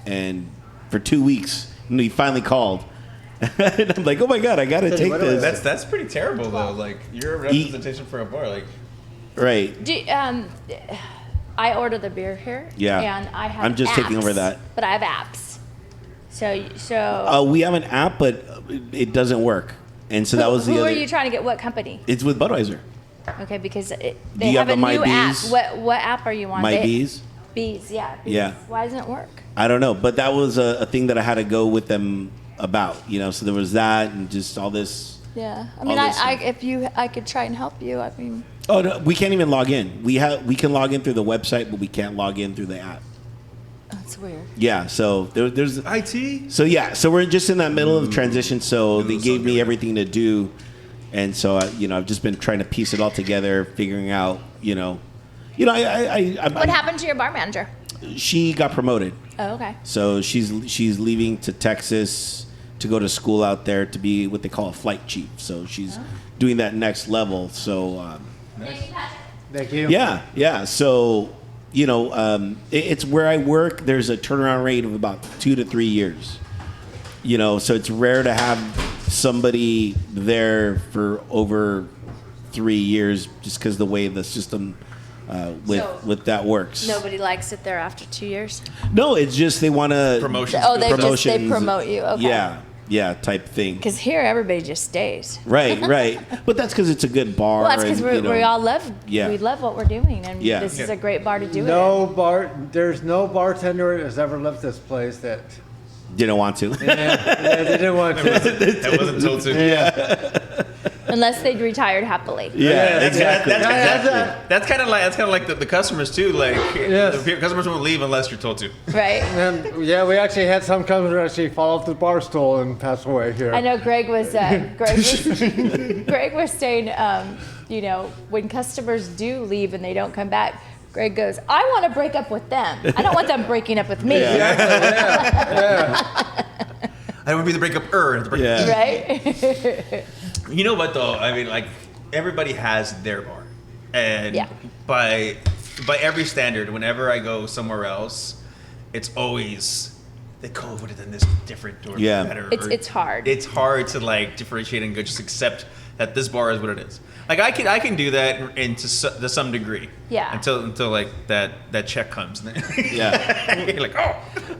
and for 2 weeks, and he finally called. And I'm like, oh my god, I gotta take this. That's pretty terrible though. Like you're a representation for a bar. Like Right. I order the beer here. Yeah. And I have I'm just taking apps, over that. But I have apps. So We have an app, but it doesn't work. And so that was the who other. are you trying to get? What company? It's with Budweiser. Okay, because they you have have a the My new app. Bees? What app are you on? My Bees. Bees, yeah. Bees. Yeah. Why doesn't it work? I don't know, but that was a thing that I had to go with them about. So there was that and just all this. Yeah. I mean, All this I could try and help you. I mean. Oh no, we can't even log in. We can log in through the website, but we can't log in through the app. That's weird. Yeah, so there's IT. So we're just in that middle of transition. So they so gave me good. everything to do, and so I've just been trying to piece it all together, figuring out What happened to your bar manager? She got promoted, Oh, okay. so she's leaving to Texas to go to school out there to be what they call a flight chief. So she's doing that next level. So Thank you, Patrick. Thank you. yeah. So it's where I work. There's a turnaround rate of about 2 to 3 years. So it's rare to have somebody there for over 3 years, just because the way the system with that works. Nobody likes it there after 2 years. No, it's just they want to Promotions. Oh, they promotions. promote you. Okay. Yeah, type thing. Because here everybody just stays. Right. But that's because it's a good bar. Well, that's because and, we all love. Yeah. We love what we're doing, and Yeah. this is a great bar to do it. There's no bartender that has ever left this place that didn't want to. they didn't want to. That wasn't told to. Unless they'd retired happily. Yeah, exactly. That's kind of like the customers too. Like Yes. the customers won't leave unless you're told to. Right. And we actually had some customers actually fall off the bar stool and pass away here. I know Greg was Greg was saying, when customers do leave and they don't come back, Greg goes, I want to break up with them. I don't want them breaking up with me. I don't want to be the breakup the breakup. Yeah. Right? You know what though? I mean, like everybody has their bar, and Yeah. by every standard, whenever I go somewhere else, it's always they could have done this different or Yeah. better. It's hard. It's hard to like differentiate and just accept that this bar is what it is. Like I can do that to some degree. Yeah. Until like that check comes. Yeah. You're like, oh.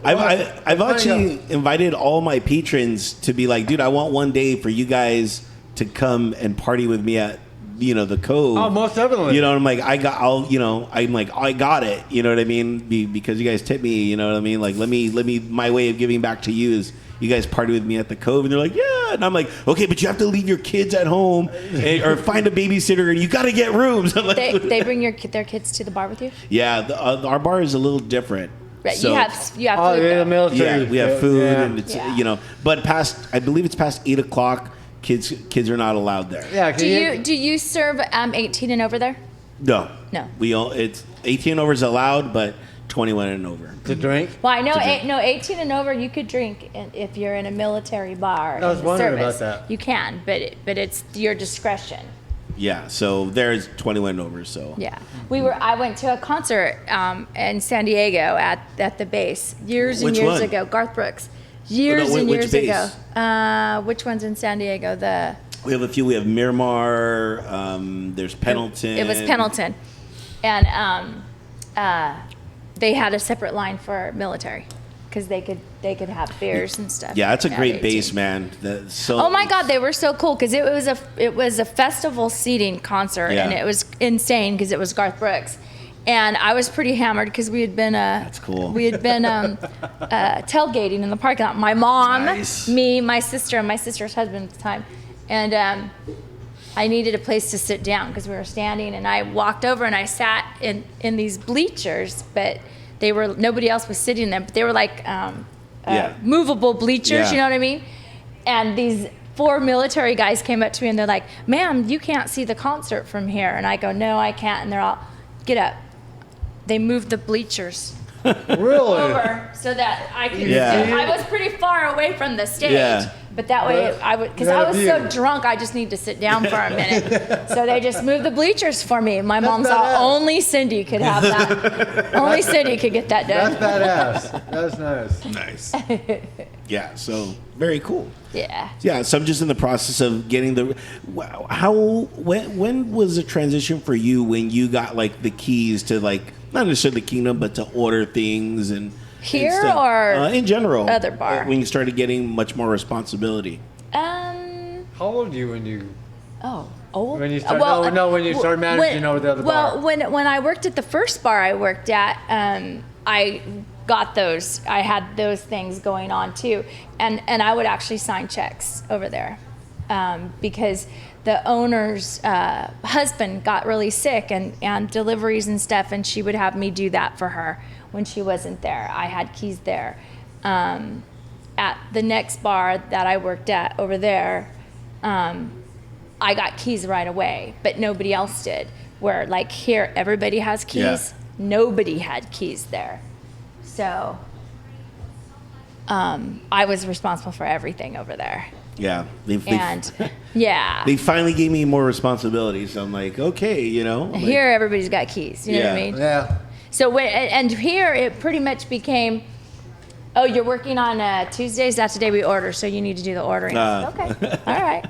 I've actually invited all my patrons to be like, dude, I want one day for you guys to come and party with me at the Cove. Oh, most definitely. I'm like, I got it. You know what I mean? Because you guys tip me. You know what I mean? Like, let me. My way of giving back to you is you guys party with me at the Cove, and they're like, yeah. And I'm like, okay, but you have to leave your kids at home or find a babysitter, and you got to get rooms. I'm like, they bring their kids to the bar with you? yeah, our bar is a little different. Right. So- you have Oh, food. yeah, the though. military. Yeah, we have food, Yeah. and it's Yeah. but I believe it's past 8 o'clock. Kids are not allowed there. Yeah. Do you serve 18 and over there? No, No. it's 18 over is allowed, but 21 and over. to drink? Well, I know drink. 18 and over you could drink if you're in a military bar. I was in the wondering service. about that. You can, but it's your discretion. Yeah, so there's 21 and over. So Yeah, I went to a concert in San Diego at the base years and Which years one? ago. Garth Brooks, years which and years base? ago. Which one's in San Diego? we have a few. We have Miramar. There's Pendleton. It was Pendleton, and they had a separate line for military because they could have beers and stuff. Yeah, that's a at great 18. base, man. So Oh my God, they were so cool because it was a festival seating concert Yeah. and it was insane because it was Garth Brooks, and I was pretty hammered because we had been That's cool. We had been tailgating in the parking lot. My mom, Nice. me, my sister, and my sister's husband at the time, and I needed a place to sit down because we were standing, and I walked over and I sat in these bleachers, but nobody else was sitting there, but they were like Yeah. movable bleachers, Yeah. you know what I mean? And these 4 military guys came up to me and they're like, "Ma'am, you can't see the concert from here." And I go, "No, I can't." And they're all, "Get up." They moved the bleachers Really? over so that I could Yeah. sit. I was pretty far away from the stage. Yeah. But that way, because You had I a was view. so drunk, I just need to sit down for a minute. So they just moved the bleachers for me. My mom badass. saw only Cindy could have that. Only Cindy could get that That's done. badass. That's nice. Nice. Yeah, so very cool. Yeah. Yeah, so I'm just in the process of getting the. When was the transition for you when you got like the keys to like not necessarily the kingdom, but to order things and Here and stuff? or in general? other bar? When you started getting much more responsibility. How old are you when you? Old? When you start- when you start managing over the other well, bar. when I worked at the first bar I worked at, I got those. I had those things going on too, and I would actually sign checks over there because the owner's husband got really sick and deliveries and stuff, and she would have me do that for her when she wasn't there. I had keys there. At the next bar that I worked at over there, I got keys right away, but nobody else did. Where like here, everybody has keys. Yeah. Nobody had keys there. So I was responsible for everything over there. Yeah, And yeah, they finally gave me more responsibility. So I'm like, okay, like- here everybody's got keys. You know what I Yeah. mean? Yeah. So and here it pretty much became, oh, you're working on Tuesdays. That's the day we order, so you need to do the ordering. Okay, all right.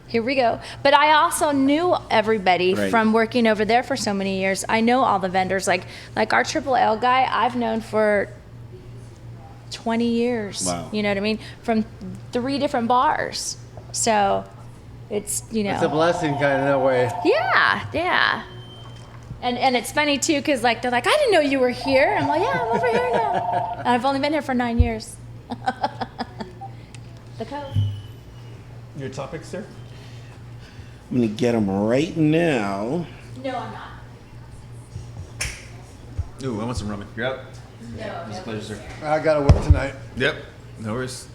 Here we go. But I also knew everybody Right. from working over there for so many years. I know all the vendors. Like our Triple L guy, I've known for 20 years. Wow. You know what I mean? From 3 different bars. So it's, It's a blessing, kind of in that way. yeah. And it's funny too, because like they're like, I didn't know you were here. I'm like, yeah, I'm over here now. And I've only been here for 9 years. The code. Your topic, sir? I'm gonna get them right now. No, I'm not. Ooh, I want some ramen. You're out. No. It's a pleasure, sir. I gotta work tonight. Yep. No worries.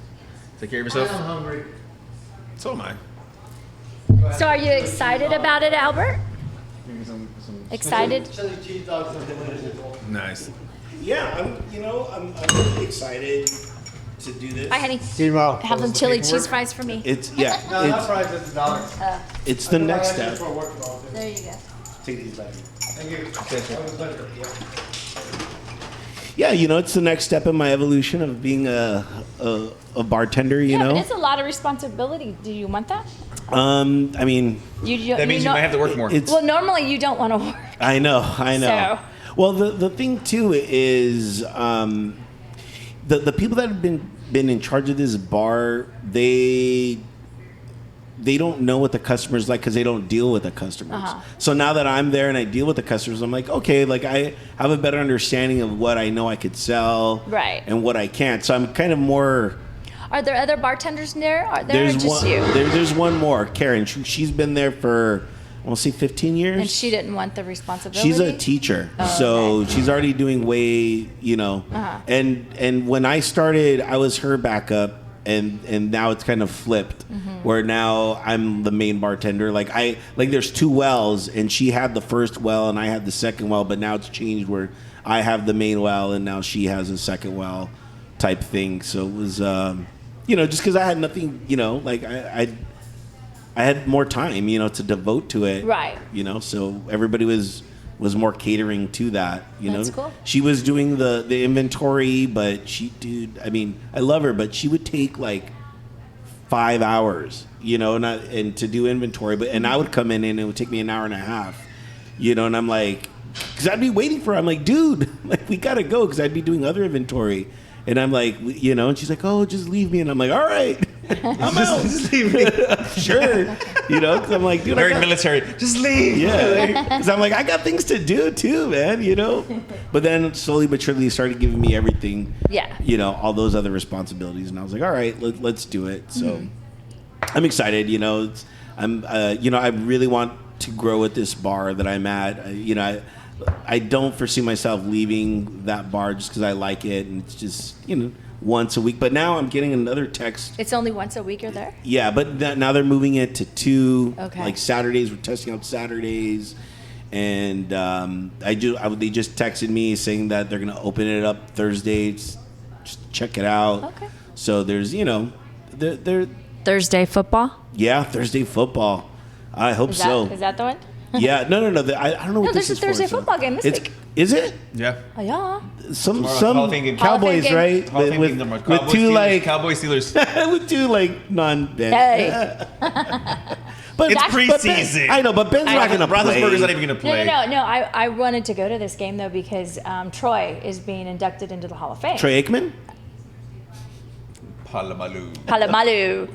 Take care of yourself. hungry. So am I. So are you excited about it, Albert? Excited? Chili cheese dogs. Nice. Yeah, I'm really excited to do this. Hi, honey. See you tomorrow. Have some chili cheese fries for me. It's No, not it's, fries, it's $1. it's the next step. There you go. Take these back. Thank you. Yeah, it's the next step in my evolution of being a bartender. Yeah, know. but it's a lot of responsibility. Do you want that? I mean, That means you might have to work more. it's. Well, normally you don't want to work. I know. So- Well, the thing too is the people that have been in charge of this bar, they don't know what the customer's like because they don't deal with the customers. Uh-huh. So now that I'm there and I deal with the customers, I'm like, okay, like I have a better understanding of what I know I could sell, Right. and what I can't. So I'm kind of more. Are there other bartenders in there? Are there or There's just one. you? There's one more, Karen. She's been there for, I want to say 15 years. And she didn't want the responsibility. She's a teacher, Oh, so okay. she's already doing way, you know. Uh-huh. And when I started, I was her backup, and now it's kind of flipped, where now I'm the main bartender. Like there's 2 wells, and she had the first well, and I had the second well, but now it's changed where I have the main well, and now she has a second well, type thing. So it was, you know, just because I had nothing, you know, like I had more time, you know, to devote to it. Right. You know, so everybody was more catering to that, you That's know. cool. She was doing the inventory, but I mean, I love her, but she would take like 5 hours, you know, and to do inventory, and I would come in and it would take me an hour and a half, you know, and I'm like, because I'd be waiting for her. I'm like, dude, like we gotta go, because I'd be doing other inventory. And I'm like, you know, and she's like, oh, just leave me. And I'm like, all right, I'm out. Just leave me. Sure. You know, because I'm like, dude, Very military. Just leave. Yeah. Because I'm like, I got things to do too, man, you know. But then slowly but surely started giving me everything. Yeah. You know, all those other responsibilities. And I was like, all right, let's do it. So I'm excited, you know. You know, I really want to grow at this bar that I'm at. You know, I don't foresee myself leaving that bar just because I like it, and it's just, you know, once a week. But now I'm getting another text. It's only once a week you're there? Yeah, but now they're moving it to 2. Okay. Like Saturdays, we're testing out Saturdays, and they just texted me saying that they're gonna open it up Thursdays. Just check it out. Okay. So there's, you know, they're Thursday football? yeah, Thursday football. I hope so. Is that the one? Yeah, no. I don't know what No, this there's a is for, Thursday so- football game this It's- week. Is it? Yeah. Oh, yeah. Some Tomorrow, Hall of Fame game. Cowboys, Hall of Fame game. right? Hall of Fame game tomorrow. With Cowboys, 2 Steelers, like Cowboys Steelers. with 2 like non. Hey. But It's but Ben- preseason. I know, but Ben's not going to play. Roethlisberger's not even going to play. No. I wanted to go to this game, though, because Troy is being inducted into the Hall of Fame. Troy Aikman? Palamalu. Palomalu.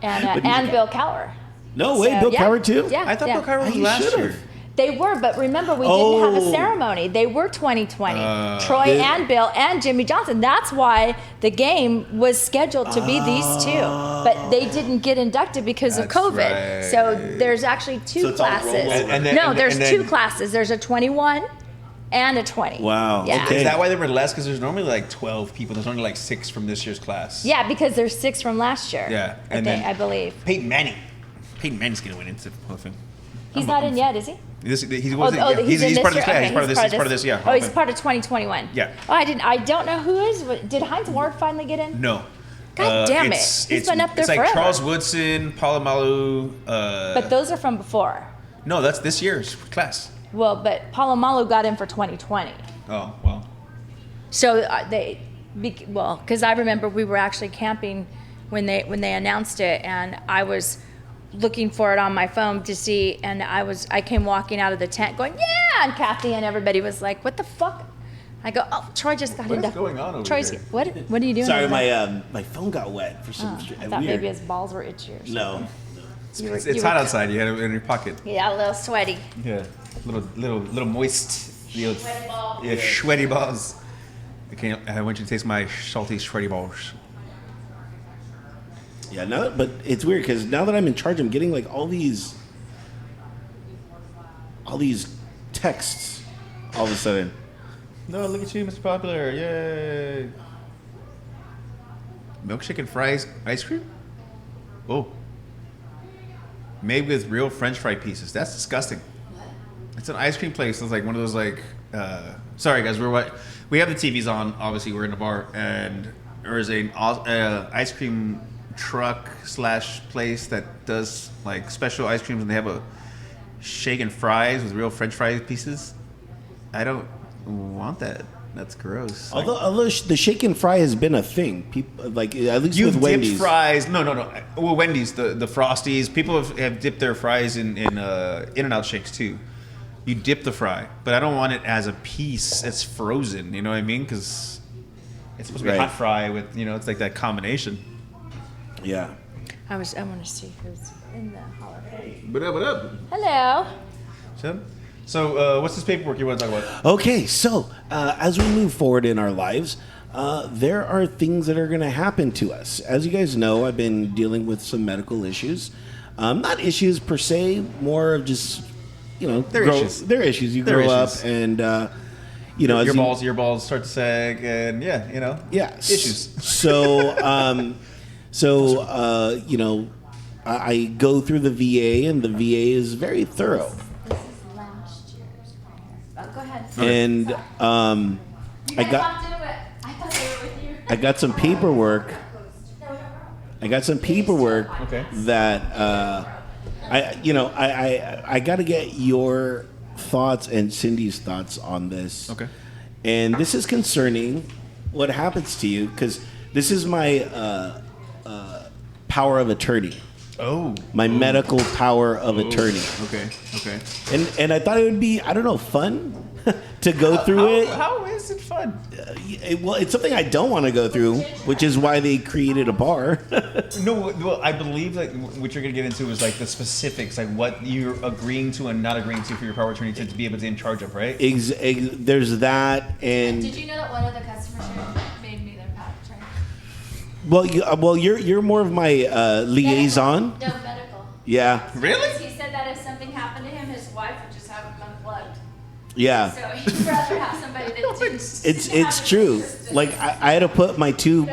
And Bill Cowher. No way, So, Bill yeah. Cowher too? Yeah. I thought Bill Cowher was You last should've. year. They were, but remember, we didn't have Oh. a ceremony. They were 2020. Troy They- and Bill and Jimmy Johnson. That's why the game was scheduled to be these 2. But they didn't get inducted because of That's COVID. right. So there's actually 2 So it's all classes. rollover. And then- no, and there's then- 2 classes. There's a 21 and a 20. Wow, Yeah. okay. Is that why there were less? Because there's normally like 12 people. There's only like 6 from this year's class. Yeah, because there's 6 from last year. Yeah, I, and think, then- I believe. Peyton Manning. Peyton Manning's going to win into the Hall of Fame. He's not in yet, is he? He's He's part of this. year? Yeah, he's part of Okay, this. Yeah, he's part of this. Yeah. Oh, he's part of 2021. Yeah. Oh, I don't know who is. Did Heinz Ward finally get in? No. God damn it. It's, He's been up there It's like forever. Charles Woodson, Palamalu. But those are from before. No, that's this year's class. Well, but Palomalu got in for 2020. Oh well. So because I remember we were actually camping when they announced it, and I was looking for it on my phone to see, and I came walking out of the tent going, yeah, and Kathy and everybody was like, what the fuck? I go, oh, Troy just got What is into. going on over Troy's, here? What are you doing? Sorry, over there? my phone got wet for some I weird. thought maybe his balls were itchy or something. No. You were- It's you hot were- outside. You had it in your pocket. Yeah, a little sweaty. Yeah. Little moist. Sweaty balls. Yeah, sweaty balls. I want you to taste my salty, sweaty balls. Yeah, no, but it's weird because now that I'm in charge, I'm getting like all these texts all of a sudden. No, look at you, Mr. Popular. Yay. Milkshake and fries ice cream? Oh. Made with real French fry pieces. That's disgusting. It's an ice cream place. It's like one of those like. Sorry guys, we have the TVs on. Obviously, we're in a bar, and there is an ice cream truck / place that does like special ice creams, and they have a shake and fries with real French fry pieces. I don't want that. That's gross. Although the shake and fry has been a thing, people like at least You've with dipped Wendy's. fries. No. Well, Wendy's, the Frosties. People have dipped their fries in In-N-Out shakes too. You dip the fry, but I don't want it as a piece that's frozen. You know what I mean? Because it's supposed to be a Right. hot fry with, it's like that combination. Yeah. I want to see who's in the Hall of Fame. What up? Hello. So, what's this paperwork you want to talk about? Okay, so as we move forward in our lives, there are things that are going to happen to us. As you guys know, I've been dealing with some medical issues. Not issues per se, more of just, They're issues. They're issues. You They're grow issues. up and, as Your balls start to sag, and issues. I go through the VA, and the VA is very thorough. This is last year's prior. Oh, go ahead. And You I guys got walked into it. I thought they were with you. I got some paperwork. Okay. That I got to get your thoughts and Cindy's thoughts on this. Okay. And this is concerning what happens to you, because this is my power of attorney. Oh. My medical power of attorney. Okay. And I thought it would be, I don't know, fun to go through it. How is it fun? It's something I don't want to go through, which is why they created a bar. No, well, I believe that what you're going to get into is like the specifics, like what you're agreeing to and not agreeing to for your power of attorney to be able to be in charge of, right? There's that, and Did you know that one of the customers here made me their power of attorney? you're more of my liaison. No, medical. Yeah, Really? He said that if something happened to him, his wife would just have him unplugged. yeah. So he'd rather have somebody that didn't. It's true. Like I had to put my two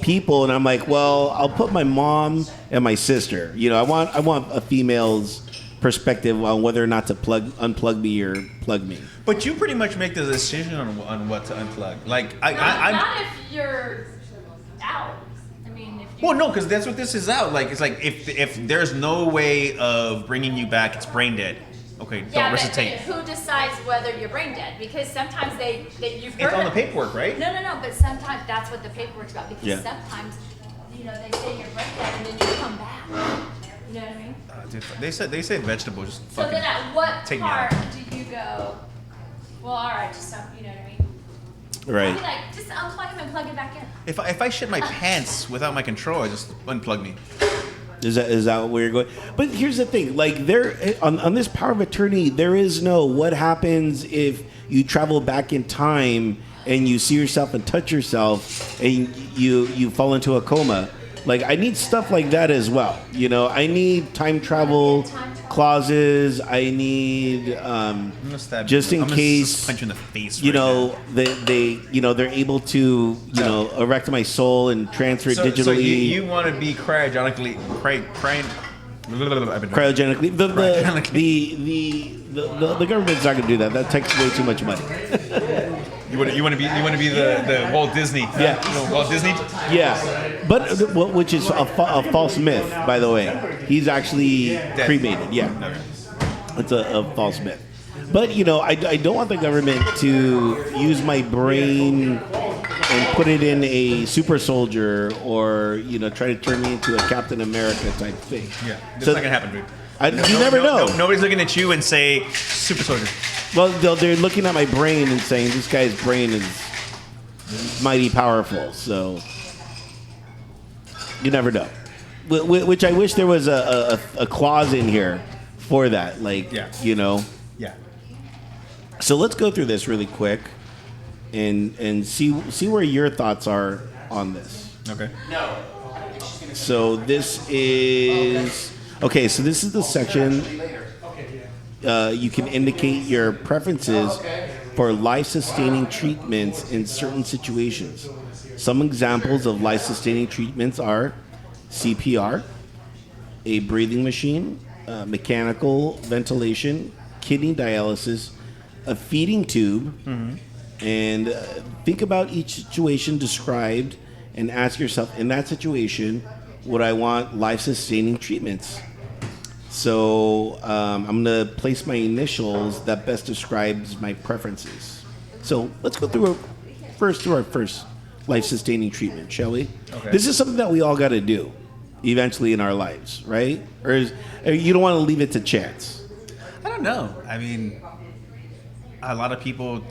people, and I'm like, well, I'll put my mom and my sister. I want a female's perspective on whether or not to unplug me or plug me. But you pretty much make the decision on what to unplug. Like Not I'm. if you're out. I mean, if you. Well, no, because that's what this is out. Like it's like if there's no way of bringing you back, it's brain dead. Okay, Yeah, don't but resuscitate. who decides whether you're brain dead? Because sometimes you've heard It's on the of- paperwork, right? No, but sometimes that's what the paperwork's about. Because Yeah. sometimes, they say you're brain dead and then you come back. You know what I mean? Dude, they said vegetable. Just So fucking. then at what take me part out. do you go, well, all right, just some, you know what I mean? I'd Right. be like, just unplug him and plug it back in. If I shit my pants without my control, I just unplug me. Is that where you're going? But here's the thing: like on this power of attorney, there is no what happens if you travel back in time and you see yourself and touch yourself and you fall into a coma. Like I need stuff like that as well. I need time travel clauses. I need I'm gonna stab just you. in I'm case. Gonna punch you in the face. They're able to erect my soul and transfer it So digitally. you want to be cryogenically. Cryogenically. The government's not going to do that. That takes way too much money. You want to be the Walt Disney. Yeah. Walt Disney. Yeah, but which is a false myth, by the way. He's actually cremated. Yeah, it's a false myth. But I don't want the government to use my brain and put it in a super soldier or try to turn me into a Captain America type thing. Yeah, that's not gonna happen, dude. You never know. Nobody's looking at you and say super soldier. Well, they're looking at my brain and saying this guy's brain is mighty powerful. So you never know. Which I wish there was a clause in here for that. Like, Yeah. Yeah. So let's go through this really quick and see where your thoughts are on this. Okay. So this is okay. So this is the section. You can indicate your preferences for life-sustaining treatments in certain situations. Some examples of life-sustaining treatments are CPR, a breathing machine, mechanical ventilation, kidney dialysis, a feeding tube, and think about each situation described and ask yourself, in that situation, would I want life-sustaining treatments? So I'm going to place my initials that best describes my preferences. So let's go through our first life-sustaining treatment, shall we? Okay. This is something that we all got to do eventually in our lives, right? Or you don't want to leave it to chance. I don't know. I mean, a lot of people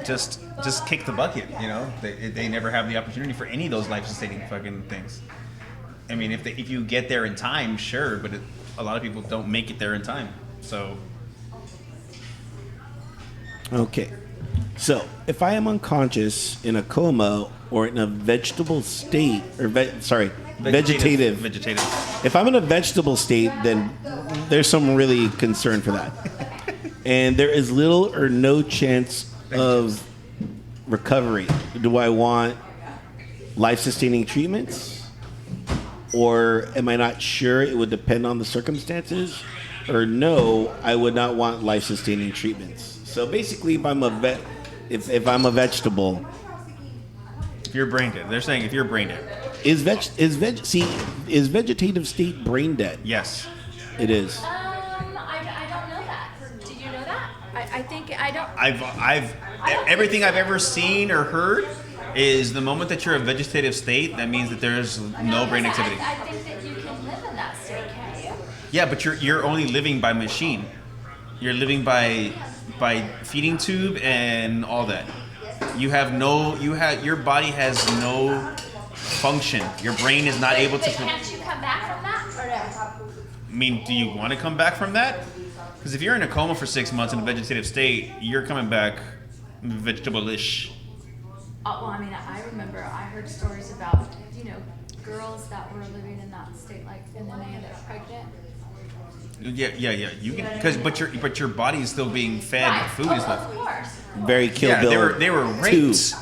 just kick the bucket. They never have the opportunity for any of those life-sustaining fucking things. I mean, if you get there in time, sure, but a lot of people don't make it there in time. So Okay. So, if I am unconscious in a coma or in a vegetable state, or vegetative. Vegetative. If I'm in a vegetable state, then there's some really concern for that. And there is little or no chance of recovery. Do I want life-sustaining treatments? Or am I not sure? It would depend on the circumstances. Or no, I would not want life-sustaining treatments. So basically, if I'm a if I'm a vegetable, If you're brain dead, they're saying if you're brain dead. is vegetative state brain dead? Yes. It is. I don't know that. Do you know that? I think I don't. I've everything I've ever seen or heard is the moment that you're a vegetative state, that means that there's no brain activity. I think that you can live in that state, can't you? Yeah, but you're only living by machine. You're living by feeding tube and all that. Your body has no function. Your brain is not able to. But can't you come back from that? Or no? I mean, do you want to come back from that? Because if you're in a coma for 6 months in a vegetative state, you're coming back vegetable-ish. Well, I mean, I remember I heard stories about, girls that were living in that state, like, and then they ended up pregnant. Yeah. You can, but your body is still being fed food and stuff. Of course. Very Kill Bill. They were raped.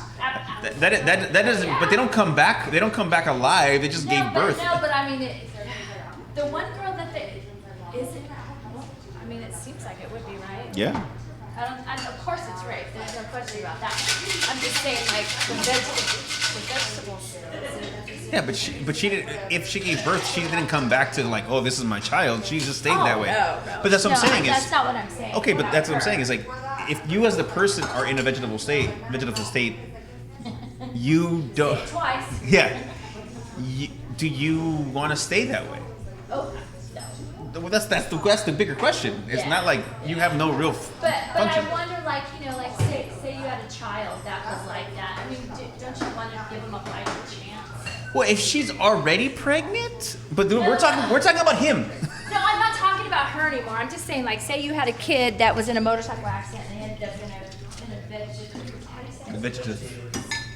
That doesn't. But they don't come back. They don't come back alive. They just gave birth. But I mean, the one girl that I mean, it seems like it would be, right? Yeah. Of course it's rape. There's no question about that. I'm just saying, like, the vegetables. Yeah, but she didn't. If she gave birth, she didn't come back to like, oh, this is my child. She just stayed that way. No. But that's what I'm saying. That's not what I'm saying. Okay, but that's what I'm saying is like, if you as the person are in a vegetative state, you don't. Twice. Yeah. Do you want to stay that way? Oh, no. Well, that's the bigger question. It's not like you have no real But function. I wonder, like, say you had a child that was like that. I mean, don't you want to give them a fighting chance? Well, if she's already pregnant, but dude, we're talking about him. No, I'm not talking about her anymore. I'm just saying, like, say you had a kid that was in a motorcycle accident and they ended up in a vegetative. How do you say it?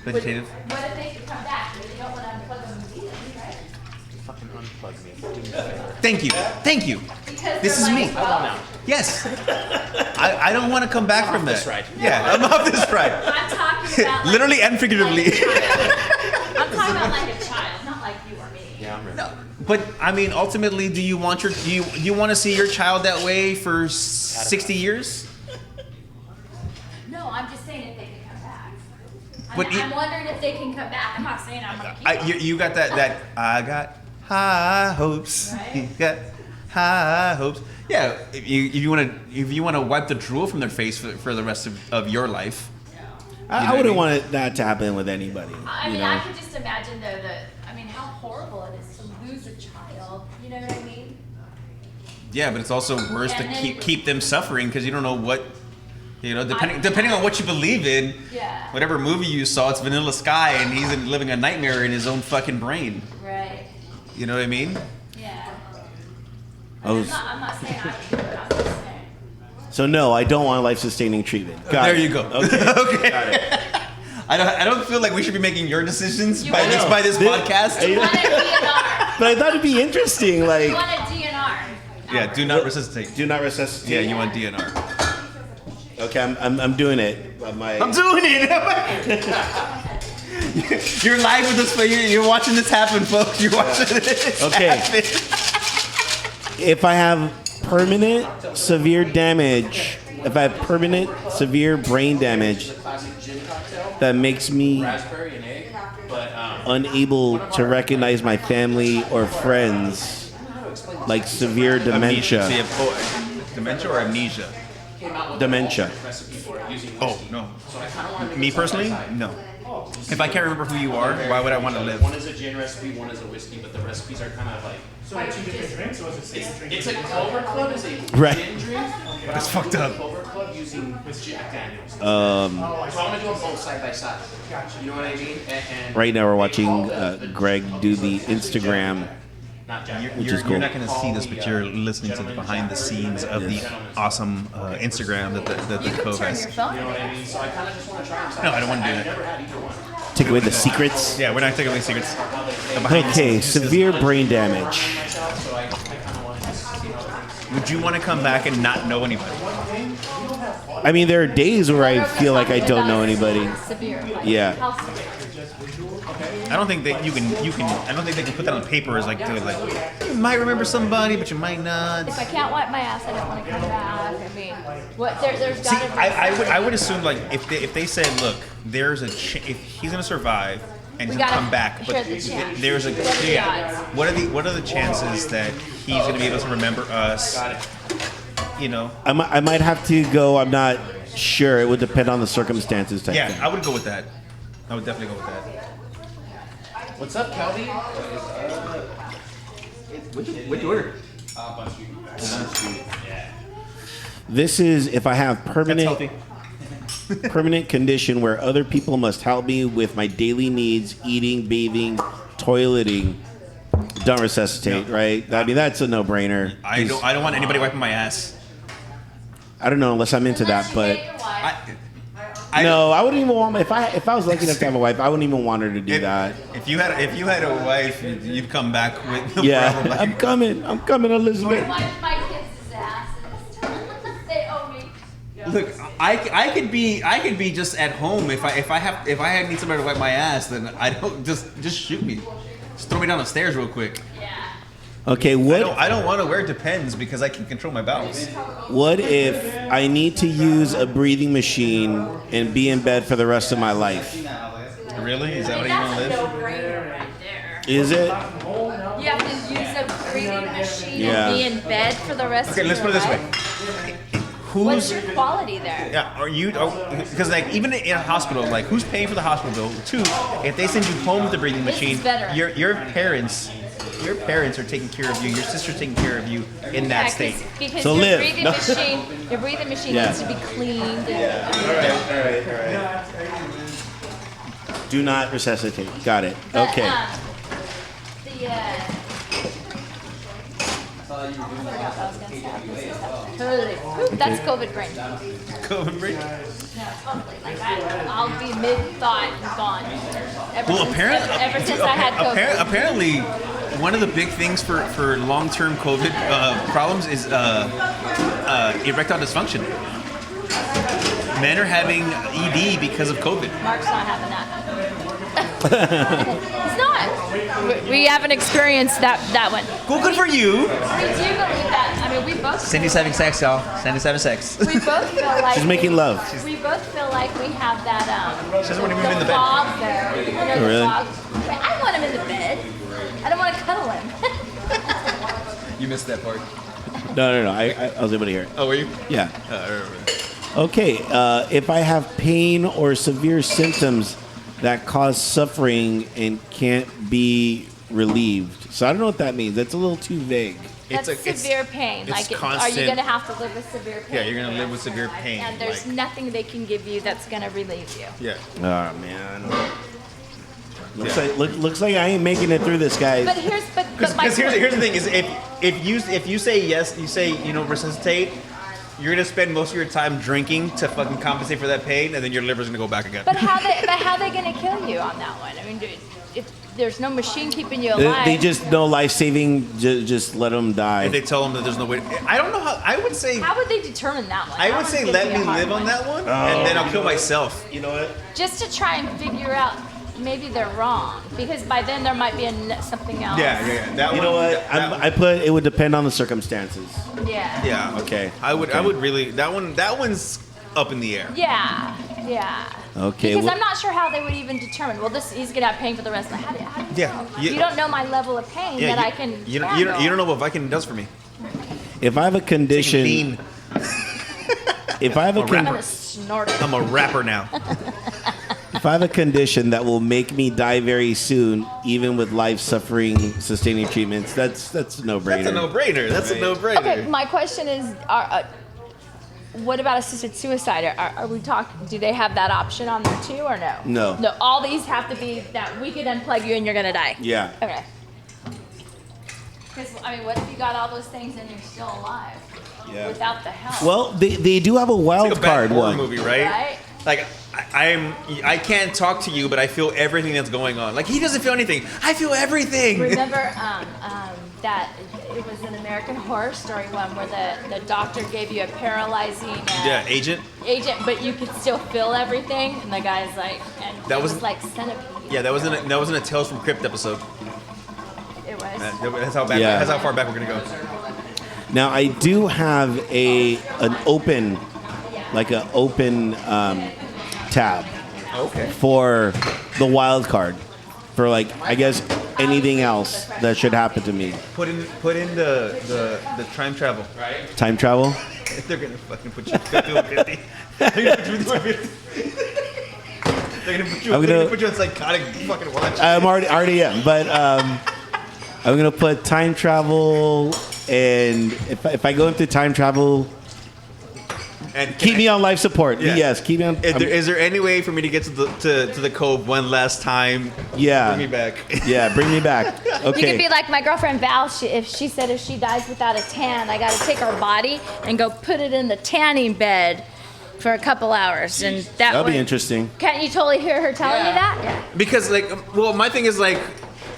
Vegetative. What if they could come back? You don't want to unplug them immediately, right? Fucking unplug me. Thank you. Because This they're is like, me. well, Yes. I don't want to come back from that. this ride. Yeah, I'm off this ride. I'm talking about like, Literally and figuratively. like a child. I'm talking about like a child, not like you or me. Yeah, I'm ready. No, but I mean, ultimately, do you want you want to see your child that way for 60 years? No, I'm just saying if they can come back. But I'm wondering if they can come back. I'm not saying I'm gonna keep them. You got that I got high hopes. Right. You got high hopes. Yeah, if you want to wipe the drool from their face for the rest of your life. I wouldn't want that to happen with anybody. I mean, I could just imagine though how horrible it is to lose a child. You know what I mean? Yeah, but it's also worse to And then- keep them suffering because you don't know what, depending on what you believe in. Yeah. Whatever movie you saw, it's Vanilla Sky, and he's living a nightmare in his own fucking brain. Right. You know what I mean? Yeah. Oh, I'm not saying I would do it. I'm just saying. so no, I don't want life-sustaining treatment. Got There it. you go. Okay. Okay. Got it. I don't feel like we should be making your decisions by want- this podcast. You want a DNR. But I thought it'd be interesting. Like, You want a DNR. Yeah, do not resuscitate. do not resuscitate. Yeah, you want DNR. Okay, I'm doing it. But I'm doing it. You're live with this. You're watching this happen, folks. You're watching this Okay. happen. If I have permanent severe damage, if I have permanent severe brain damage that makes me Raspberry and egg, but unable to recognize my family or friends, like severe dementia. So you have dementia or amnesia? Dementia. recipe for it using Oh no. Me personally, no. If I can't remember who you are, why would I want to live? One is a gin recipe, one is a whiskey, but the recipes are kind of like. So are 2 different drinks, or is it same drink? It's a Clover Club is a Right. gin drink, but That's I'm fucked doing up. Clover Club using Jack Daniels. So Oh, I I'm see. gonna do them both side by side. You know what I mean? And Right now we're watching Greg do the Instagram not Jack. Which is cool. You're not going to see this, but you're listening to the behind the scenes of the awesome Instagram that the You can Cove turn has. your phone. So I kind of just want to try them. No, I don't want to do that. Never had either one. Take away the secrets. Yeah, we're not taking away secrets. The behind the Okay, scenes. severe brain damage. So I kind of wanted to see how Would you want to come back and not know anybody? I mean, there are days where I feel like I don't know anybody. Severe. Like, Yeah. how severe? I don't think that you can. I don't think they can put that on paper as like, you might remember somebody, but you might not. If I can't wipe my ass, I don't want to come back. I mean, what? There's See, got to be. I would assume like if they said, look, there's a if he's gonna survive and We he's gonna gotta come back, share but the chance. there's a What are the yeah. odds? What are the chances that he's gonna be able to remember us? You know. I might have to go. I'm not sure. It would depend on the circumstances type Yeah, thing. I would go with that. I would definitely go with that. What's up, Calvi? What'd you order? This is if I have That's permanent healthy. permanent condition where other people must help me with my daily needs, eating, bathing, toileting. Don't resuscitate, No. right? I mean, that's a no-brainer. I don't want anybody wiping my ass. I don't know unless I'm into that, but I no, I wouldn't even want. If I was lucky enough to have a wife, I wouldn't even want her to do that. If you had a wife, you'd come back with no Yeah, problem. I'm coming, Elizabeth. Wipe my kids' asses. They owe me. Look, I could be just at home if I need somebody to wipe my ass, then I don't just shoot me, just throw me down the stairs real quick. Yeah. Okay, I don't want to wear Depends because I can control my bowels. what if I need to use a breathing machine and be in bed for the rest of my life? Really? Is that what you That's want to a live? no-brainer right there. Is it? You have to use a breathing machine Yeah. and be in bed for the rest Okay, of let's your put it this life. way. What's Who's your quality there? yeah? Are you? Because like even in a hospital, like who's paying for the hospital bill? Two, if they send you home with the breathing This is machine, better. your parents are taking care of you. Your sister's taking care of you in that Yeah, state. because So your live. breathing No. machine Yeah. needs to be cleaned. And, All right. Do not resuscitate. Got it. but, Okay. I forgot what I was gonna say. Totally. Ooh, that's COVID brain. COVID break. No, totally. Like I'll be mid-thought and gone. Well, apparently, ever since I had COVID. apparently, one of the big things for long-term COVID problems is erectile dysfunction. Men are having ED because of COVID. Mark's not having that. He's not. We haven't experienced that one. Well, good for you. We do believe that. I mean, we both. Cindy's having sex, y'all. Cindy's having sex. We both feel like She's making love. We both feel like we have that. She doesn't want to move in the bed. Fog there. You know, the Really? fog. I want him in the bed. I don't want to cuddle him. You missed that part. No. I was able to hear it. Oh, were you? Yeah. Okay. If I have pain or severe symptoms that cause suffering and can't be relieved. So I don't know what that means. That's a little too vague. That's severe pain. it's Like, are constant- you going to have to live with severe pain? Yeah, you're gonna live with severe pain. And there's like- nothing they can give you that's going to relieve you. Yeah. Oh man. Looks Yeah. like looks like I ain't making it through this, guys. But here's my Because here's the thing is if you say yes, you say resuscitate, you're gonna spend most of your time drinking to fucking compensate for that pain, and then your liver's gonna go back again. But how they going to kill you on that one? I mean, if there's no machine keeping you They- alive. they just know life saving. Just let them die. If they tell them that there's no way, I don't know how. I would say How would they determine that one? I That would one's say gonna let be a me hard live on one. that one, and then I'll kill myself. You know what? Just to try and figure out maybe they're wrong, because by then there might be something else. Yeah. That You one, know what? that- I put it would depend on the circumstances. Yeah. yeah. Okay. I would really that one's up in the air. Yeah. Okay. Because well- I'm not sure how they would even determine. Well, he's gonna have pain for the rest of the. How do you Yeah, know? you- You don't know my level of pain that I can. You handle. don't know what Vicodin does for me. If I have a condition, Lean. if I have a I'm con- gonna snort it. I'm a rapper now. if I have a condition that will make me die very soon, even with life-suffering sustaining treatments, that's a no-brainer. That's a no-brainer. That's a no-brainer. Okay, my question is, what about assisted suicide? Are we talking? Do they have that option on there too, or no? No. No. All these have to be that we could unplug you and you're gonna die. Yeah. Okay. I mean, what if you got all those things and you're still alive without the help? Well, they do have a wild It's like a bad card horror one. movie, right? Right? Like I can't talk to you, but I feel everything that's going on. Like he doesn't feel anything. I feel everything. Remember that it was an American Horror Story one where the doctor gave you a paralyzing Yeah, agent. but you could still feel everything, and the guy's like, and That it was- was like centipede. Yeah, that wasn't a Tales from Crypt episode. It was. That's how back. Yeah. That's how far back we're gonna go. Now I do have an open tab Okay. for the wild card for like I guess anything else that should happen to me. Put in the time travel. Right. Time travel. They're gonna fucking put you 50-150. They're gonna put you 150. They're gonna put you. I'm They're gonna- gonna put you on psychotic fucking watch. I'm already am, but I'm gonna put time travel, and if I go into time travel, And keep me on life support. Yeah. Yes, keep me on. Is there any way for me to get to the cove one last time? Yeah. Bring me back. Yeah, bring me back. You could Okay. be like my girlfriend Val. If she dies without a tan, I got to take her body and go put it in the tanning bed for a couple hours, and That'll be interesting. Can't you totally hear her telling you that? Yeah. Because well, my thing is like,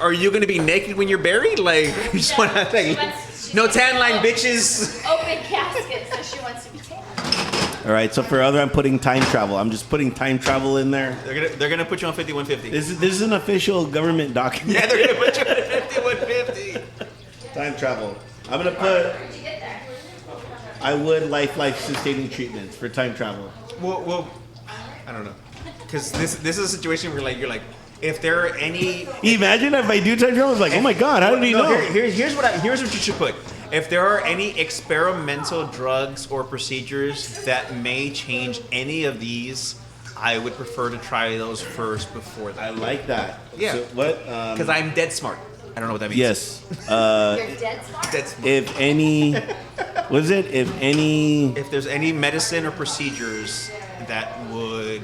are you gonna be naked when you're buried? Like, you just wanna like, no tan line, bitches. Open casket, so she wants to be tan. All right. So for other, I'm putting time travel. I'm just putting time travel in there. They're gonna put you on 50-150. This is an official government document. Yeah, they're gonna put you on 50-150. Time travel. I'm gonna put. I would life sustaining treatments for time travel. Well, I don't know, because this is a situation where like you're like, if there are any. Imagine if I do time travel. It's like, oh my god, how did he know? Here's what you should put. If there are any experimental drugs or procedures that may change any of these, I would prefer to try those first before that. I like that. Yeah. So what? Because I'm dead smart. I don't know what that means. Yes. You're dead smart. Dead smart. If any, was it? If any, If there's any medicine or procedures that would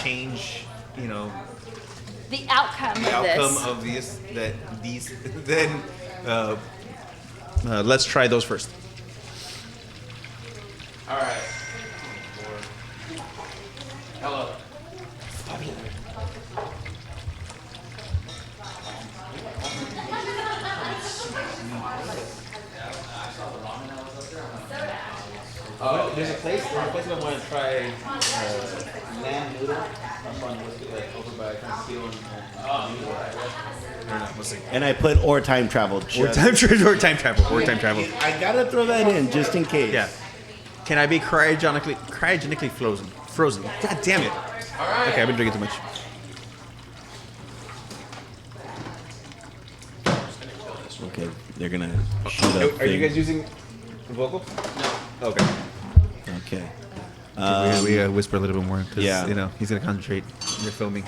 change, The outcome the of this. outcome of these, then let's try those first. All right. Hello. There's a place I want to try lamb noodle. Up on over by Conceal and I don't know. We'll see. and I put or time travel. Or time travel. I gotta throw that in just in case. Yeah. Can I be cryogenically frozen? God damn it. All right. Okay, I've been drinking too much. Okay, they're gonna shoot a Are you thing. guys using vocal? No. Okay. Okay. We whisper a little bit more because yeah. he's gonna concentrate. You're filming.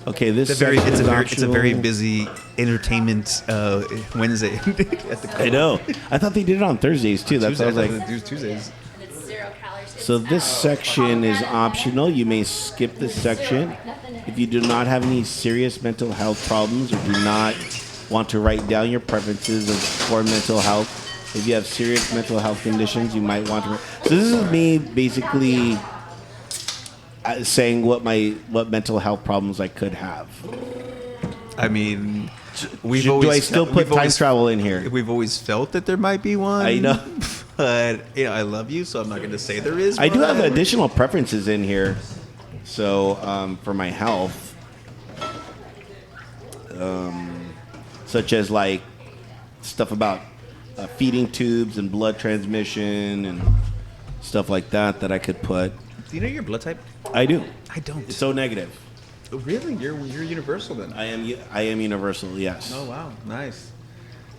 Okay, this It's a very optional. busy entertainment Wednesday at the I know. I thought they did it on Thursdays too. That's what I was like. Tuesdays. And it's 0 calories. So this section is optional. You may skip this section if you do not have any serious mental health problems or do not want to write down your preferences for mental health. If you have serious mental health conditions, you might want to. So this is me basically saying what mental health problems I could have. I mean, Do I still put time travel in here? We've always felt that there might be one. I know. But I love you, so I'm not going to say there is. I do have one. additional preferences in here. So for my health, such as like stuff about feeding tubes and blood transmission and stuff like that I could put. Do you know your blood type? I do. I don't. It's so negative. Really? You're universal then. I am universal. Yes. Oh wow, nice.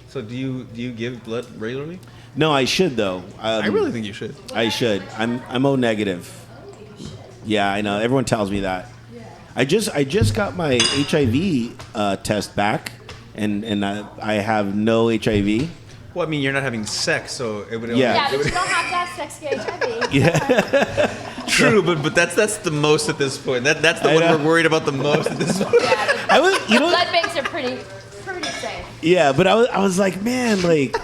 So do you give blood regularly? No, I should though. I really think you should. I should. I'm O negative. Yeah, I know. Everyone tells me that. I just got my HIV test back, and I have no HIV. Well, I mean, you're not having sex, so it would. Yeah. Yeah, but you don't have to have sex to get HIV. Yeah. True, but that's the most at this point. That's the I one know. we're worried about the most at this point. Yeah, I was, the blood banks are pretty Same. Yeah, but I was like, man, like,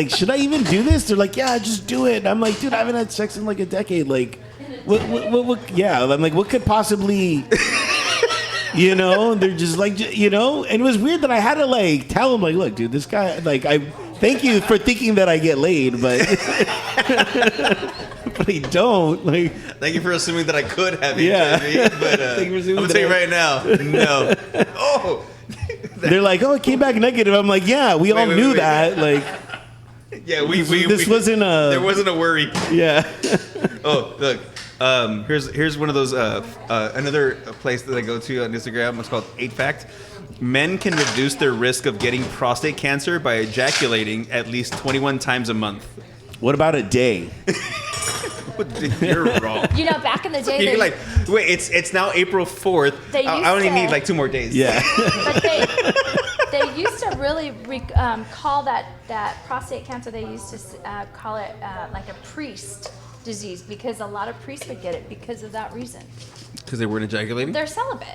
should I even do this? They're like, yeah, just do it. And I'm like, dude, I haven't had sex in like a decade. Like, what yeah, I'm like, what could possibly, you know? They're just like, you know? And it was weird that I had to like tell them, like, look, dude, this guy, like, I thank you for thinking that I get laid, but but I don't. Like, Thank you for assuming that I could have Yeah. HIV, but Thank you for I'm assuming gonna that tell you I- right now, no. Oh, they're like, oh, it came back negative. I'm like, yeah, we all wait, knew wait. that. Like, yeah, we this wasn't a. there wasn't a worry. Yeah. Oh, look. Here's one of those another place that I go to on Instagram. It's called 8Fact. Men can reduce their risk of getting prostate cancer by ejaculating at least 21 times a month. What about a day? You're wrong. You know, back in the day, You're like, wait, it's now April 4th. They I only used to- need like 2 more days. Yeah. but they used to really call that prostate cancer. They used to call it like a priest disease because a lot of priests would get it because of that reason. Because they weren't ejaculating. They're celibate.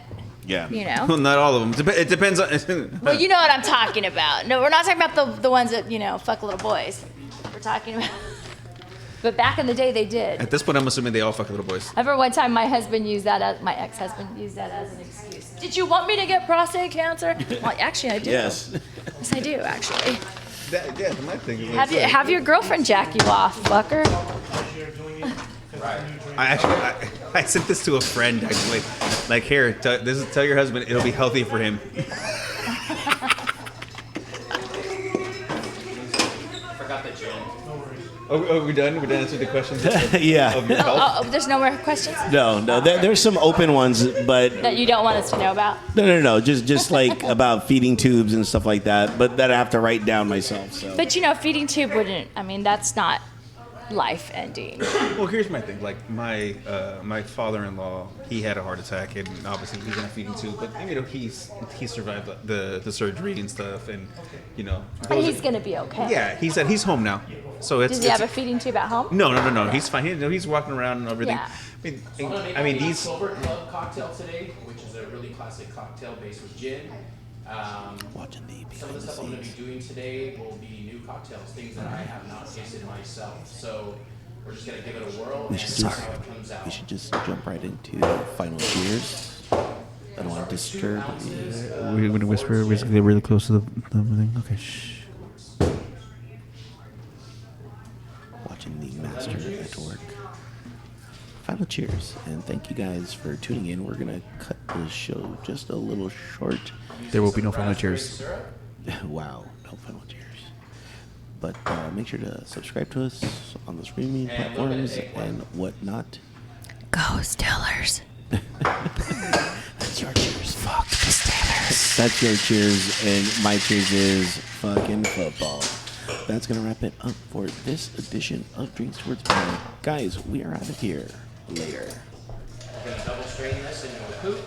Yeah. You know. Well, not all of them. It depends on. Well, you know what I'm talking about. No, we're not talking about the ones that, you know, fuck little boys. We're talking about. But back in the day, they did. At this point, I'm assuming they all fuck little boys. I remember one time my ex-husband used that as an excuse. Did you want me to get prostate cancer? Well, actually, I do. Yes. Yes, I do, actually. Yeah, my thing is like, Have your girlfriend jack you off, fucker. I sent this to a friend actually. Like, here, tell your husband it'll be healthy for him. Forgot the gin. Oh, we're done. We're done answering the questions. Yeah. Of your health. Oh, there's no more questions No. There's some open ones, but that you don't want us to know about? no. Just like about feeding tubes and stuff like that, but that I have to write down myself. So. But you know, feeding tube wouldn't. I mean, that's not life ending. Well, here's my thing. Like my father-in-law, he had a heart attack, and obviously he's in a feeding tube. But you know, he survived the surgery and stuff, and you know. And he's gonna be okay. Yeah, he said he's home now. So it's. Does he have a feeding tube at home? No. He's fine. He's walking around and everything. Yeah. I mean these. Silver Club cocktail today, which is a really classic cocktail based with gin. Watching the Some of the stuff I'm going to be doing today will be new cocktails, things that I have not tasted myself. So we're just going to give it a whirl and see how it comes out. We should just jump right into final cheers. I don't want to disturb. We're gonna whisper. We're gonna get really close to the thing. Okay. Shh. Watching the master at work. Final cheers, and thank you guys for tuning in. We're gonna cut this show just a little short. There will be no final cheers. Wow, no final cheers. But make sure to subscribe to us on the streaming platforms and whatnot. Go Steelers. That's your cheers. Fuck the Steelers. That's your cheers, and my cheers is fucking football. That's gonna wrap it up for this edition of Drinks Towards Bad. Guys, we are out of here. Later. We're going to double strain this into a coupe.